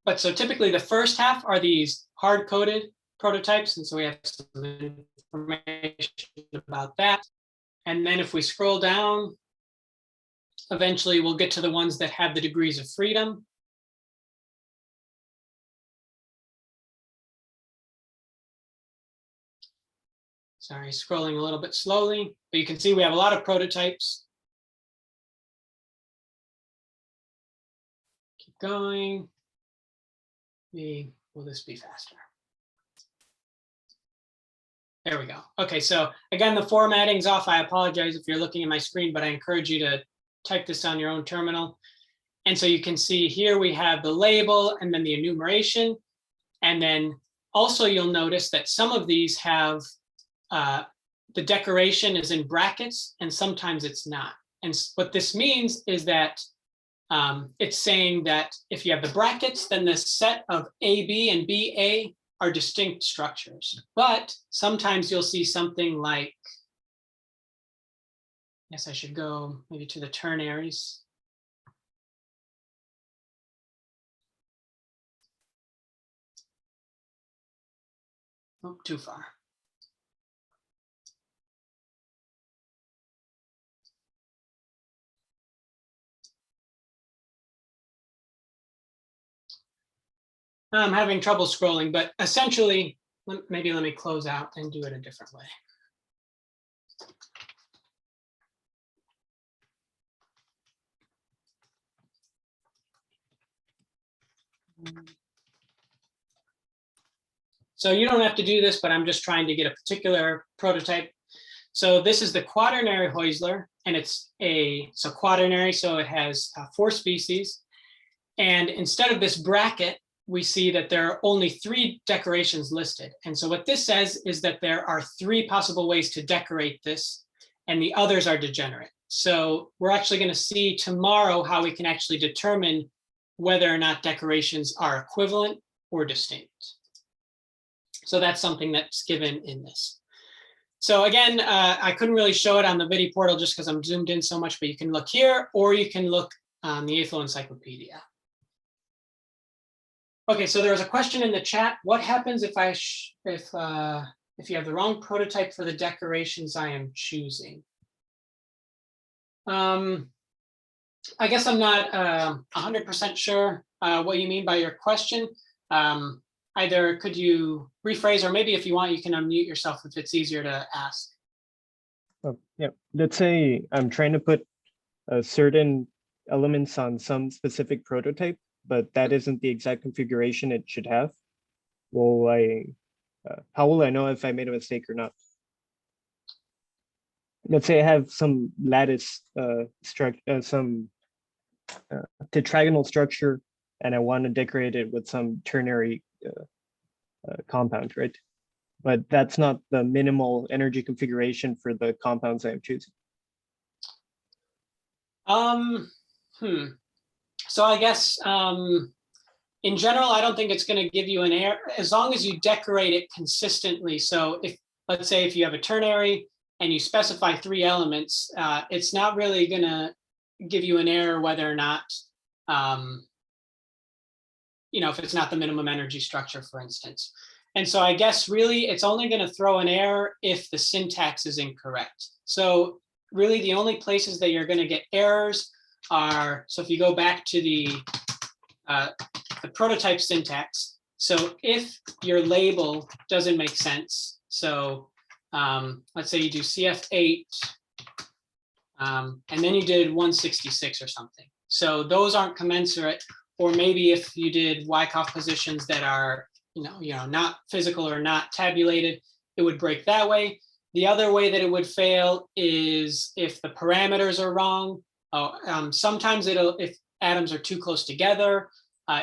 But so typically the first half are these hard-coded prototypes, and so we have some information about that. And then if we scroll down, eventually we'll get to the ones that have the degrees of freedom. Sorry, scrolling a little bit slowly, but you can see we have a lot of prototypes. Keep going. Will this be faster? There we go. Okay, so again, the formatting's off. I apologize if you're looking at my screen, but I encourage you to type this on your own terminal. And so you can see here we have the label and then the enumeration. And then also you'll notice that some of these have the decoration is in brackets and sometimes it's not. And what this means is that it's saying that if you have the brackets, then the set of AB and BA are distinct structures. But sometimes you'll see something like, yes, I should go maybe to the ternaries. Oh, too far. I'm having trouble scrolling, but essentially, maybe let me close out and do it a different way. So you don't have to do this, but I'm just trying to get a particular prototype. So this is the quaternary Heusler, and it's quaternary, so it has 4 species. And instead of this bracket, we see that there are only 3 decorations listed. And so what this says is that there are 3 possible ways to decorate this, and the others are degenerate. So we're actually going to see tomorrow how we can actually determine whether or not decorations are equivalent or distinct. So that's something that's given in this. So again, I couldn't really show it on the video portal just because I'm zoomed in so much, but you can look here, or you can look on the AFLOW Encyclopedia. Okay, so there was a question in the chat. What happens if you have the wrong prototype for the decorations I am choosing? I guess I'm not 100% sure what you mean by your question. Either could you rephrase, or maybe if you want, you can unmute yourself if it's easier to ask. Yeah, let's say I'm trying to put certain elements on some specific prototype, but that isn't the exact configuration it should have. How will I know if I made a mistake or not? Let's say I have some lattice some tetragonal structure, and I want to decorate it with some ternary compound, right? But that's not the minimal energy configuration for the compounds I'm choosing. So I guess in general, I don't think it's going to give you an error as long as you decorate it consistently. So if, let's say, if you have a ternary and you specify 3 elements, it's not really going to give you an error whether or not, if it's not the minimum energy structure, for instance. And so I guess really it's only going to throw an error if the syntax is incorrect. So really the only places that you're going to get errors are, so if you go back to the prototype syntax, so if your label doesn't make sense, so let's say you do CF8, and then you did 166 or something. So those aren't commensurate, or maybe if you did Wyckoff positions that are not physical or not tabulated, it would break that way. The other way that it would fail is if the parameters are wrong. Sometimes if atoms are too close together,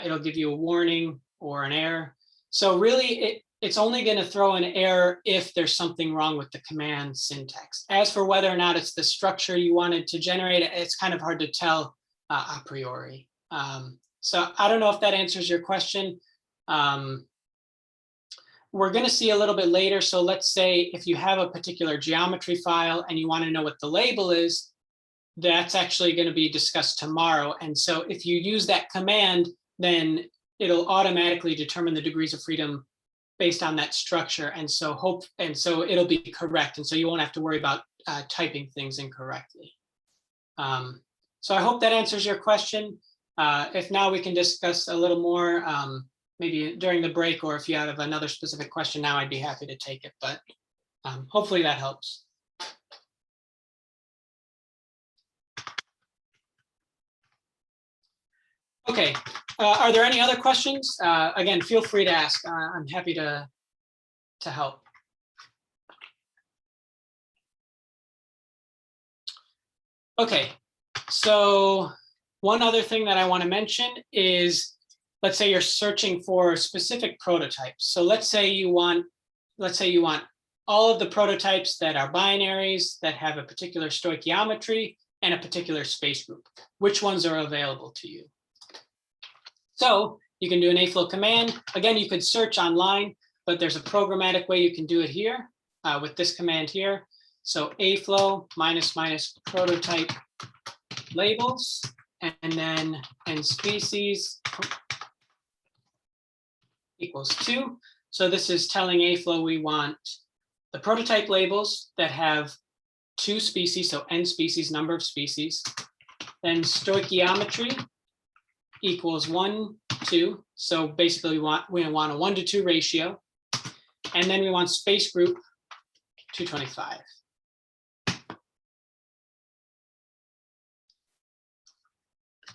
it'll give you a warning or an error. So really it's only going to throw an error if there's something wrong with the command syntax. As for whether or not it's the structure you wanted to generate, it's kind of hard to tell a priori. So I don't know if that answers your question. We're going to see a little bit later. So let's say if you have a particular geometry file and you want to know what the label is, that's actually going to be discussed tomorrow. And so if you use that command, then it'll automatically determine the degrees of freedom based on that structure. And so it'll be correct. And so you won't have to worry about typing things incorrectly. So I hope that answers your question. If not, we can discuss a little more, maybe during the break, or if you have another specific question now, I'd be happy to take it, but hopefully that helps. Okay, are there any other questions? Again, feel free to ask. I'm happy to help. Okay, so one other thing that I want to mention is, let's say you're searching for specific prototypes. So let's say you want all of the prototypes that are binaries that have a particular stoichiometry and a particular space group. Which ones are available to you? So you can do an AFLOW command. Again, you could search online, but there's a programmatic way you can do it here with this command here. So AFLOW -- prototype labels, and then and species equals 2. So this is telling AFLOW we want the prototype labels that have 2 species, so n species, number of species. Then stoichiometry equals 1, 2. So basically we want a 1-to-2 ratio. And then we want space group 225.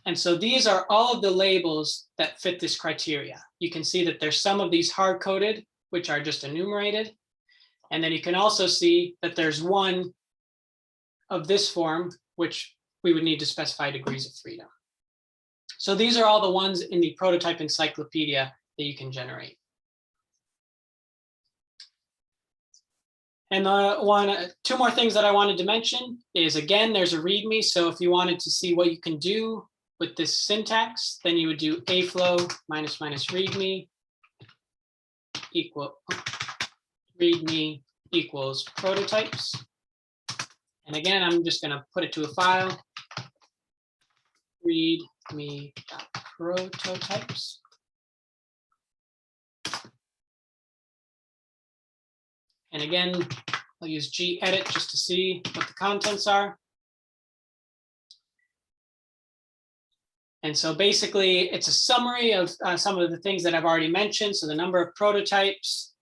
And so these are all of the labels that fit this criteria. You can see that there's some of these hard-coded, which are just enumerated. And then you can also see that there's one of this form, which we would need to specify degrees of freedom. So these are all the ones in the prototype encyclopedia that you can generate. And two more things that I wanted to mention is, again, there's a README. So if you wanted to see what you can do with this syntax, then you would do AFLOW --README equal README equals prototypes. And again, I'm just going to put it to a file, readme.prototypes. And again, I'll use gedit just to see what the contents are. And so basically, it's a summary of some of the things that I've already mentioned. So the number of prototypes,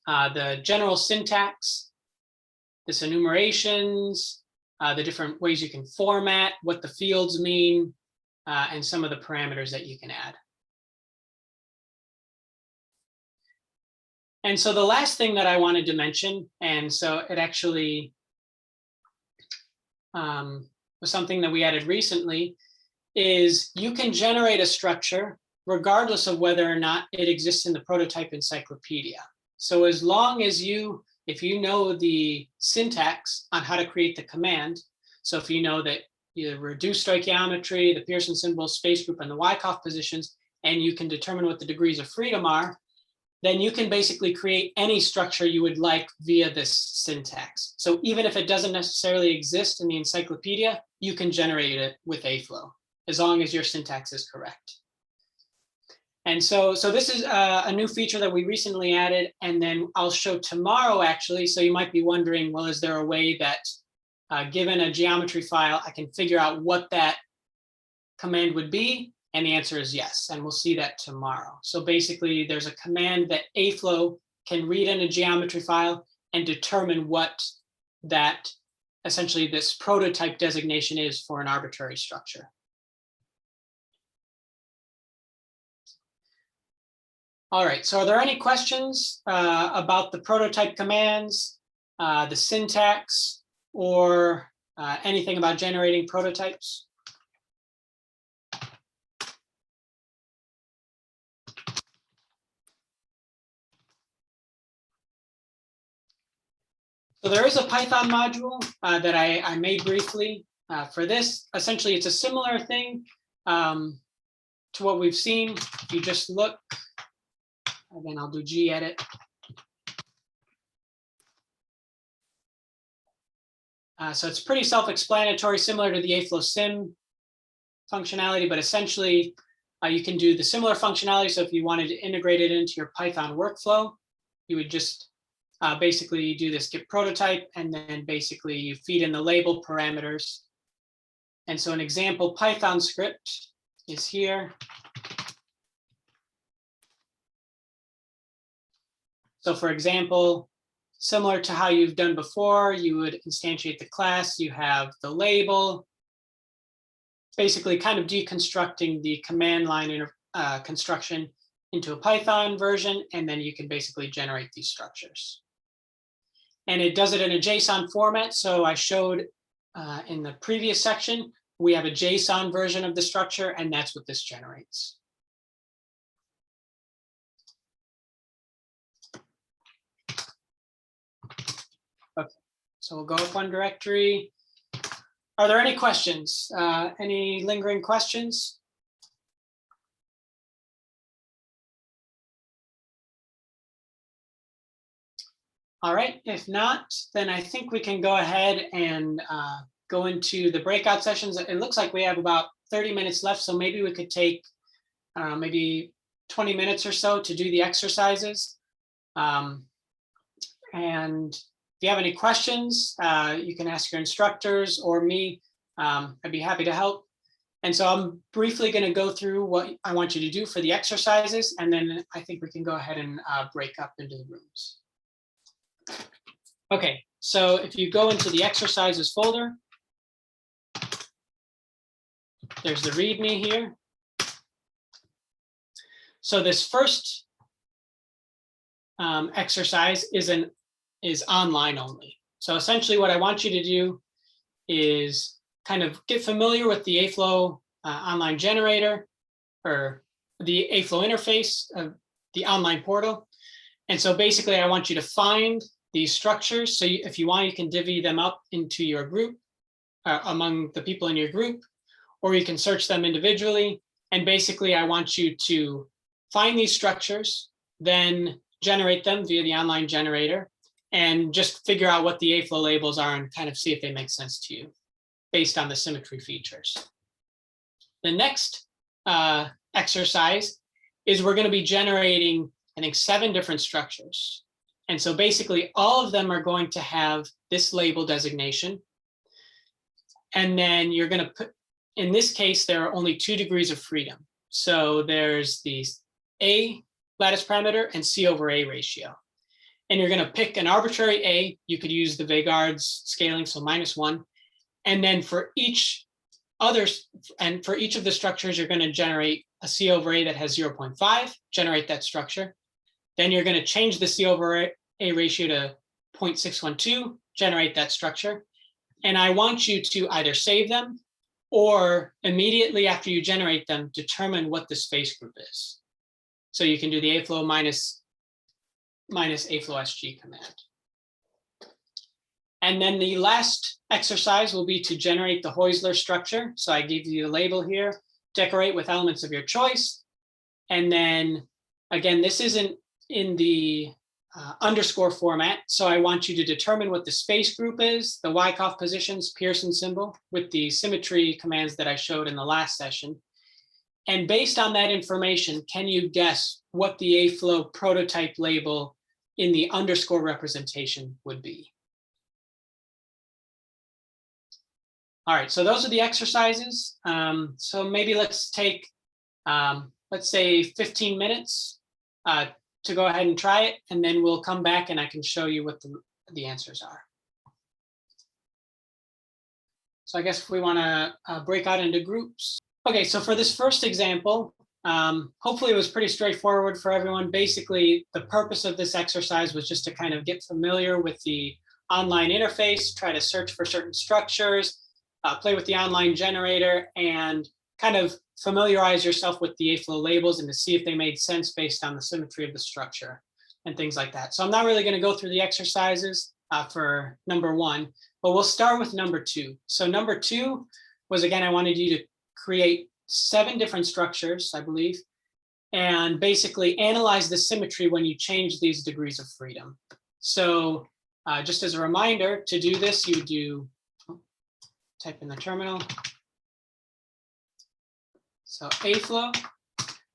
the general syntax, this enumerations, the different ways you can format, what the fields mean, and some of the parameters that you can add. And so the last thing that I wanted to mention, and so it actually was something that we added recently, is you can generate a structure regardless of whether or not it exists in the prototype encyclopedia. So as long as if you know the syntax on how to create the command, so if you know that you reduce stoichiometry, the Pearson symbol, space group, and the Wyckoff positions, and you can determine what the degrees of freedom are, then you can basically create any structure you would like via this syntax. So even if it doesn't necessarily exist in the encyclopedia, you can generate it with AFLOW, as long as your syntax is correct. And so this is a new feature that we recently added, and then I'll show tomorrow, actually. So you might be wondering, well, is there a way that given a geometry file, I can figure out what that command would be? And the answer is yes, and we'll see that tomorrow. So basically, there's a command that AFLOW can read in a geometry file and determine what that, essentially this prototype designation is for an arbitrary structure. All right, so are there any questions about the prototype commands, the syntax, or anything about generating prototypes? So there is a Python module that I made briefly for this. Essentially, it's a similar thing to what we've seen. If you just look, again, I'll do gedit. So it's pretty self-explanatory, similar to the AFLOW sim functionality, but essentially you can do the similar functionality. So if you wanted to integrate it into your Python workflow, you would just basically do this get prototype, and then basically you feed in the label parameters. And so an example Python script is here. So for example, similar to how you've done before, you would instantiate the class, you have the label, basically kind of deconstructing the command line construction into a Python version, and then you can basically generate these structures. And it does it in a JSON format. So I showed in the previous section, we have a JSON version of the structure, and that's what this generates. Okay, so we'll go up one directory. Are there any questions? Any lingering questions? All right, if not, then I think we can go ahead and go into the breakout sessions. It looks like we have about 30 minutes left, so maybe we could take maybe 20 minutes or so to do the exercises. And if you have any questions, you can ask your instructors or me. I'd be happy to help. And so I'm briefly going to go through what I want you to do for the exercises, and then I think we can go ahead and break up into the rooms. Okay, so if you go into the exercises folder, there's the README here. So this first exercise is online only. So essentially what I want you to do is kind of get familiar with the AFLOW online generator, or the AFLOW interface of the online portal. And so basically I want you to find these structures. So if you want, you can divvy them up into your group, among the people in your group, or you can search them individually. And basically I want you to find these structures, then generate them via the online generator, and just figure out what the AFLOW labels are and kind of see if they make sense to you based on the symmetry features. The next exercise is we're going to be generating, I think, 7 different structures. And so basically all of them are going to have this label designation. And then you're going to put, in this case, there are only 2 degrees of freedom. So there's the A lattice parameter and C over A ratio. And you're going to pick an arbitrary A. You could use the Vegard's scaling, so -1. And then for each of the structures, you're going to generate a C over A that has 0.5, generate that structure. Then you're going to change the C over A ratio to 0.612, generate that structure. And I want you to either save them or immediately after you generate them, determine what the space group is. So you can do the AFLOW minus AFLOW SG command. And then the last exercise will be to generate the Heusler structure. So I give you the label here, decorate with elements of your choice. And then again, this isn't in the underscore format. So I want you to determine what the space group is, the Wyckoff positions, Pearson symbol, with the symmetry commands that I showed in the last session. And based on that information, can you guess what the AFLOW prototype label in the underscore representation would be? All right, so those are the exercises. So maybe let's take, let's say 15 minutes to go ahead and try it, and then we'll come back and I can show you what the answers are. So I guess if we want to break out into groups. Okay, so for this first example, hopefully it was pretty straightforward for everyone. Basically, the purpose of this exercise was just to kind of get familiar with the online interface, try to search for certain structures, play with the online generator, and kind of familiarize yourself with the AFLOW labels and to see if they made sense based on the symmetry of the structure and things like that. So I'm not really going to go through the exercises for number 1, but we'll start with number 2. So number 2 was, again, I wanted you to create 7 different structures, I believe, and basically analyze the symmetry when you change these degrees of freedom. So just as a reminder, to do this, you do, type in the terminal. So AFLOW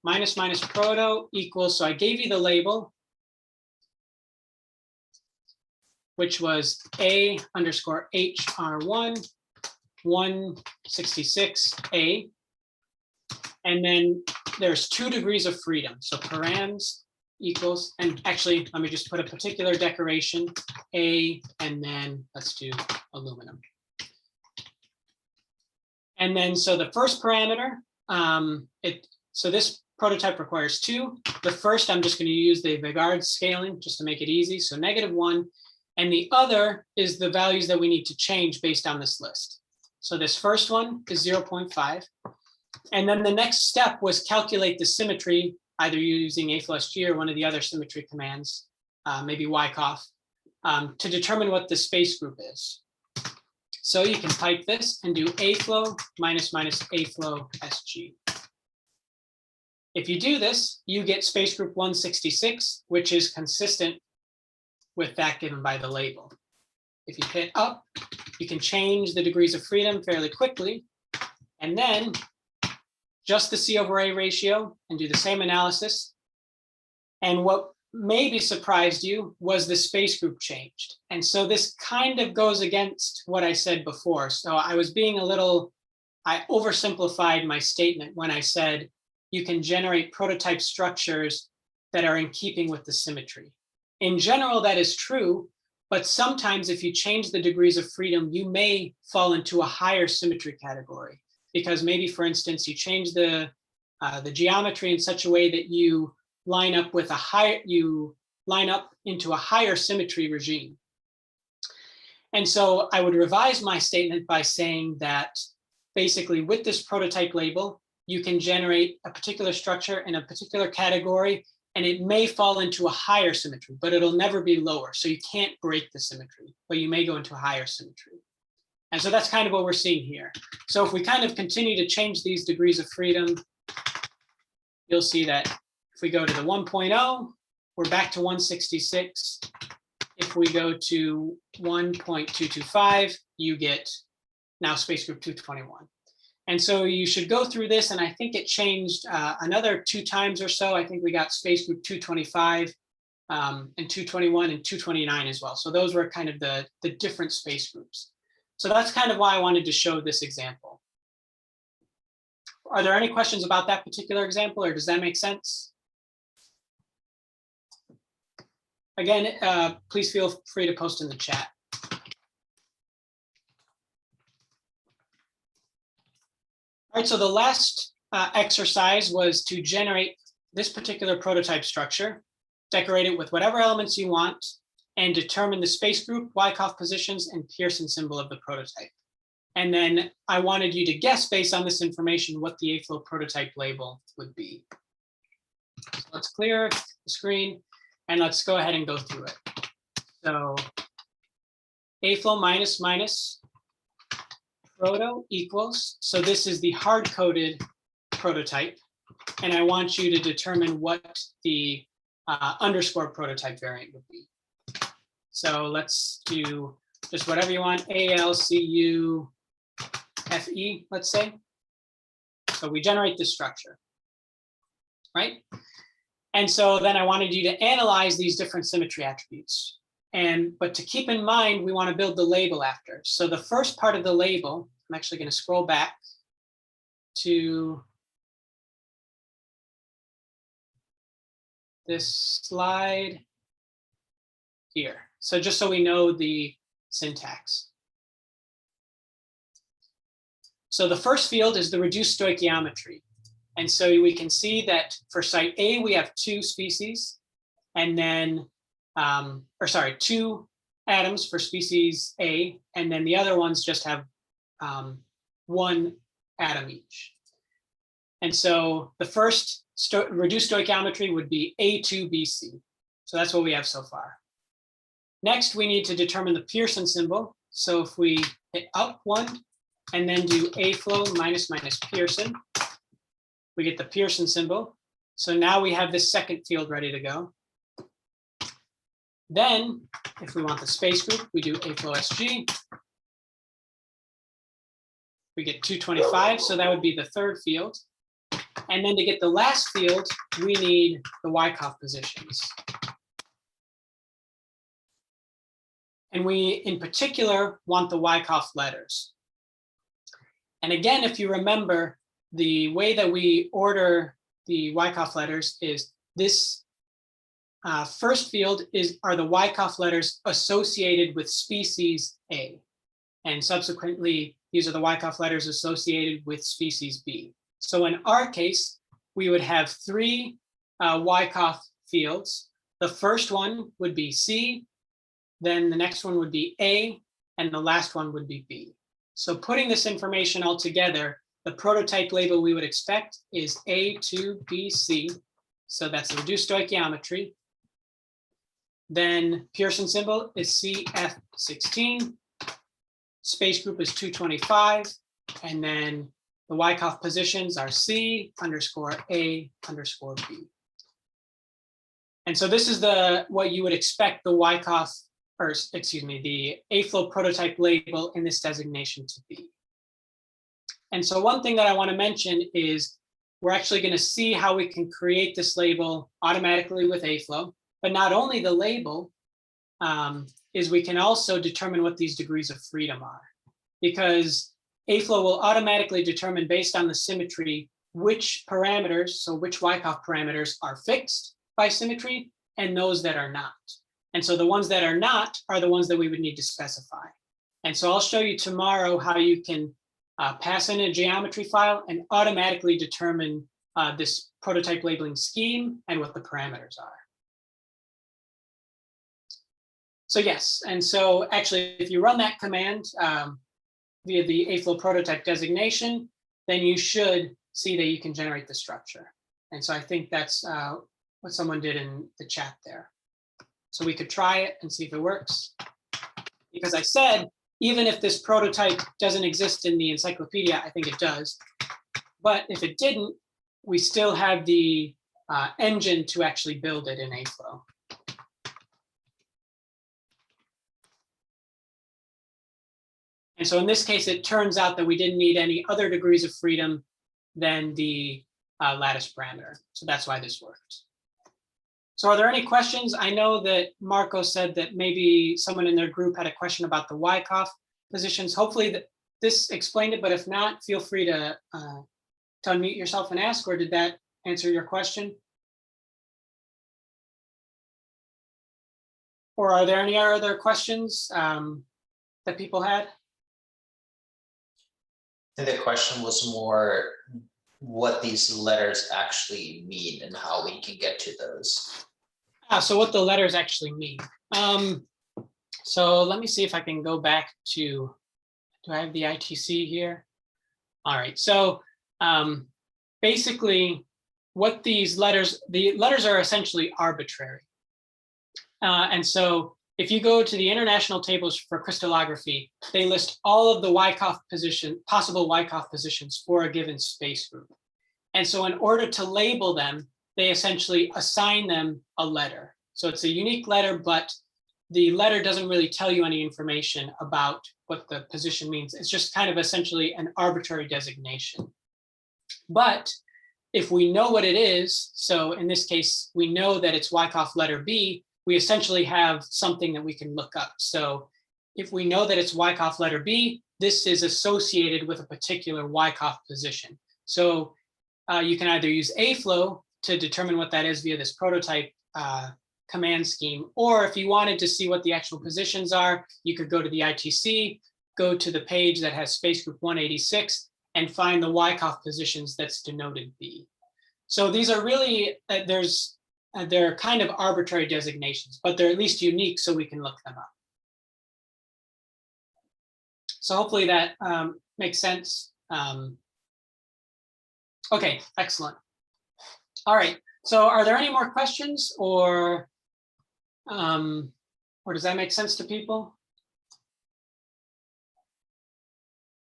minus proto equals, so I gave you the label, which was A underscore HR1 166A. And then there's 2 degrees of freedom. So params equals, and actually, let me just put a particular decoration, A, and then let's do aluminum. And then, so the first parameter, so this prototype requires 2. The first, I'm just going to use the Vegard's scaling just to make it easy. So -1. And the other is the values that we need to change based on this list. So this first one is 0.5. And then the next step was calculate the symmetry, either using AFLOW SG or one of the other symmetry commands, maybe Wyckoff, to determine what the space group is. So you can type this and do AFLOW minus AFLOW SG. If you do this, you get space group 166, which is consistent with that given by the label. If you hit up, you can change the degrees of freedom fairly quickly, and then just the C over A ratio and do the same analysis. And what maybe surprised you was the space group changed. And so this kind of goes against what I said before. So I was being I oversimplified my statement when I said you can generate prototype structures that are in keeping with the symmetry. In general, that is true, but sometimes if you change the degrees of freedom, you may fall into a higher symmetry category. because maybe, for instance, you change the geometry in such a way that you line up with into a higher symmetry regime. And so I would revise my statement by saying that basically with this prototype label, you can generate a particular structure in a particular category, and it may fall into a higher symmetry, but it'll never be lower. So you can't break the symmetry, but you may go into a higher symmetry. And so that's kind of what we're seeing here. So if we kind of continue to change these degrees of freedom, you'll see that if we go to the 1.0, we're back to 166. If we go to 1.225, you get now space group 221. And so you should go through this, and I think it changed another 2 times or so. I think we got space group 225 and 221 and 229 as well. So those were kind of the different space groups. So that's kind of why I wanted to show this example. Are there any questions about that particular example, or does that make sense? Again, please feel free to post in the chat. All right, so the last exercise was to generate this particular prototype structure, decorate it with whatever elements you want, and determine the space group, Wyckoff positions, and Pearson symbol of the prototype. And then I wanted you to guess based on this information what the AFLOW prototype label would be. So let's clear the screen and let's go ahead and go through it. So AFLOW minus proto equals, so this is the hard-coded prototype, and I want you to determine what the underscore prototype variant would be. So let's do just whatever you want, ALCU FE, let's say. So we generate this structure, right? And so then I wanted you to analyze these different symmetry attributes. But to keep in mind, we want to build the label after. So the first part of the label, I'm actually going to scroll back to this slide here. So just so we know the syntax. So the first field is the reduced stoichiometry. And so we can see that for site A, we have 2 species, and then, 2 atoms for species A, and then the other ones just have 1 atom each. And so the first reduced stoichiometry would be A2BC. So that's what we have so far. Next, we need to determine the Pearson symbol. So if we hit up 1 and then do AFLOW minus Pearson, we get the Pearson symbol. So now we have this second field ready to go. Then, if we want the space group, we do AFLOW SG. We get 225, so that would be the third field. And then to get the last field, we need the Wyckoff positions. And we, in particular, want the Wyckoff letters. And again, if you remember, the way that we order the Wyckoff letters is this first field are the Wyckoff letters associated with species A. And subsequently, these are the Wyckoff letters associated with species B. So in our case, we would have 3 Wyckoff fields. The first one would be C, then the next one would be A, and the last one would be B. So putting this information all together, the prototype label we would expect is A2BC. So that's the reduced stoichiometry. Then Pearson symbol is CF16. Space group is 225. And then the Wyckoff positions are C underscore A underscore B. And so this is what you would expect the Wyckoff, or excuse me, the AFLOW prototype label in this designation to be. And so one thing that I want to mention is we're actually going to see how we can create this label automatically with AFLOW. But not only the label, is we can also determine what these degrees of freedom are. Because AFLOW will automatically determine based on the symmetry which parameters, so which Wyckoff parameters are fixed by symmetry and those that are not. And so the ones that are not are the ones that we would need to specify. And so I'll show you tomorrow how you can pass in a geometry file and automatically determine this prototype labeling scheme and what the parameters are. So yes, and so actually, if you run that command via the AFLOW prototype designation, then you should see that you can generate the structure. And so I think that's what someone did in the chat there. So we could try it and see if it works. Because I said, even if this prototype doesn't exist in the encyclopedia, I think it does. But if it didn't, we still have the engine to actually build it in AFLOW. And so in this case, it turns out that we didn't need any other degrees of freedom than the lattice parameter. So that's why this worked. So are there any questions? I know that Marco said that maybe someone in their group had a question about the Wyckoff positions. Hopefully this explained it, but if not, feel free to unmute yourself and ask, or did that answer your question? Or are there any other questions that people had? I think the question was more what these letters actually mean and how we can get to those. So what the letters actually mean. So let me see if I can go back to, do I have the ITC here? All right, so basically what these letters, the letters are essentially arbitrary. And so if you go to the international tables for crystallography, they list all of the Wyckoff position, possible Wyckoff positions for a given space group. And so in order to label them, they essentially assign them a letter. So it's a unique letter, but the letter doesn't really tell you any information about what the position means. It's just kind of essentially an arbitrary designation. But if we know what it is, so in this case, we know that it's Wyckoff letter B, we essentially have something that we can look up. So if we know that it's Wyckoff letter B, this is associated with a particular Wyckoff position. So you can either use AFLOW to determine what that is via this prototype command scheme, or if you wanted to see what the actual positions are, you could go to the ITC, go to the page that has space group 186, and find the Wyckoff positions that's denoted B. So these are really, they're kind of arbitrary designations, but they're at least unique so we can look them up. So hopefully that makes sense. Okay, excellent. All right, so are there any more questions, or does that make sense to people?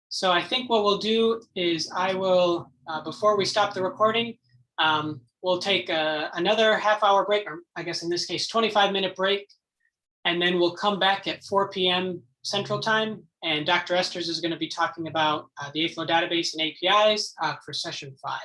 So I think what we'll do is I will, before we stop the recording, we'll take another half-hour break, or I guess in this case, 25-minute break, and then we'll come back at 4 p.m. Central Time, and Dr. Esters is going to be talking about the AFLOW database and APIs for session 5.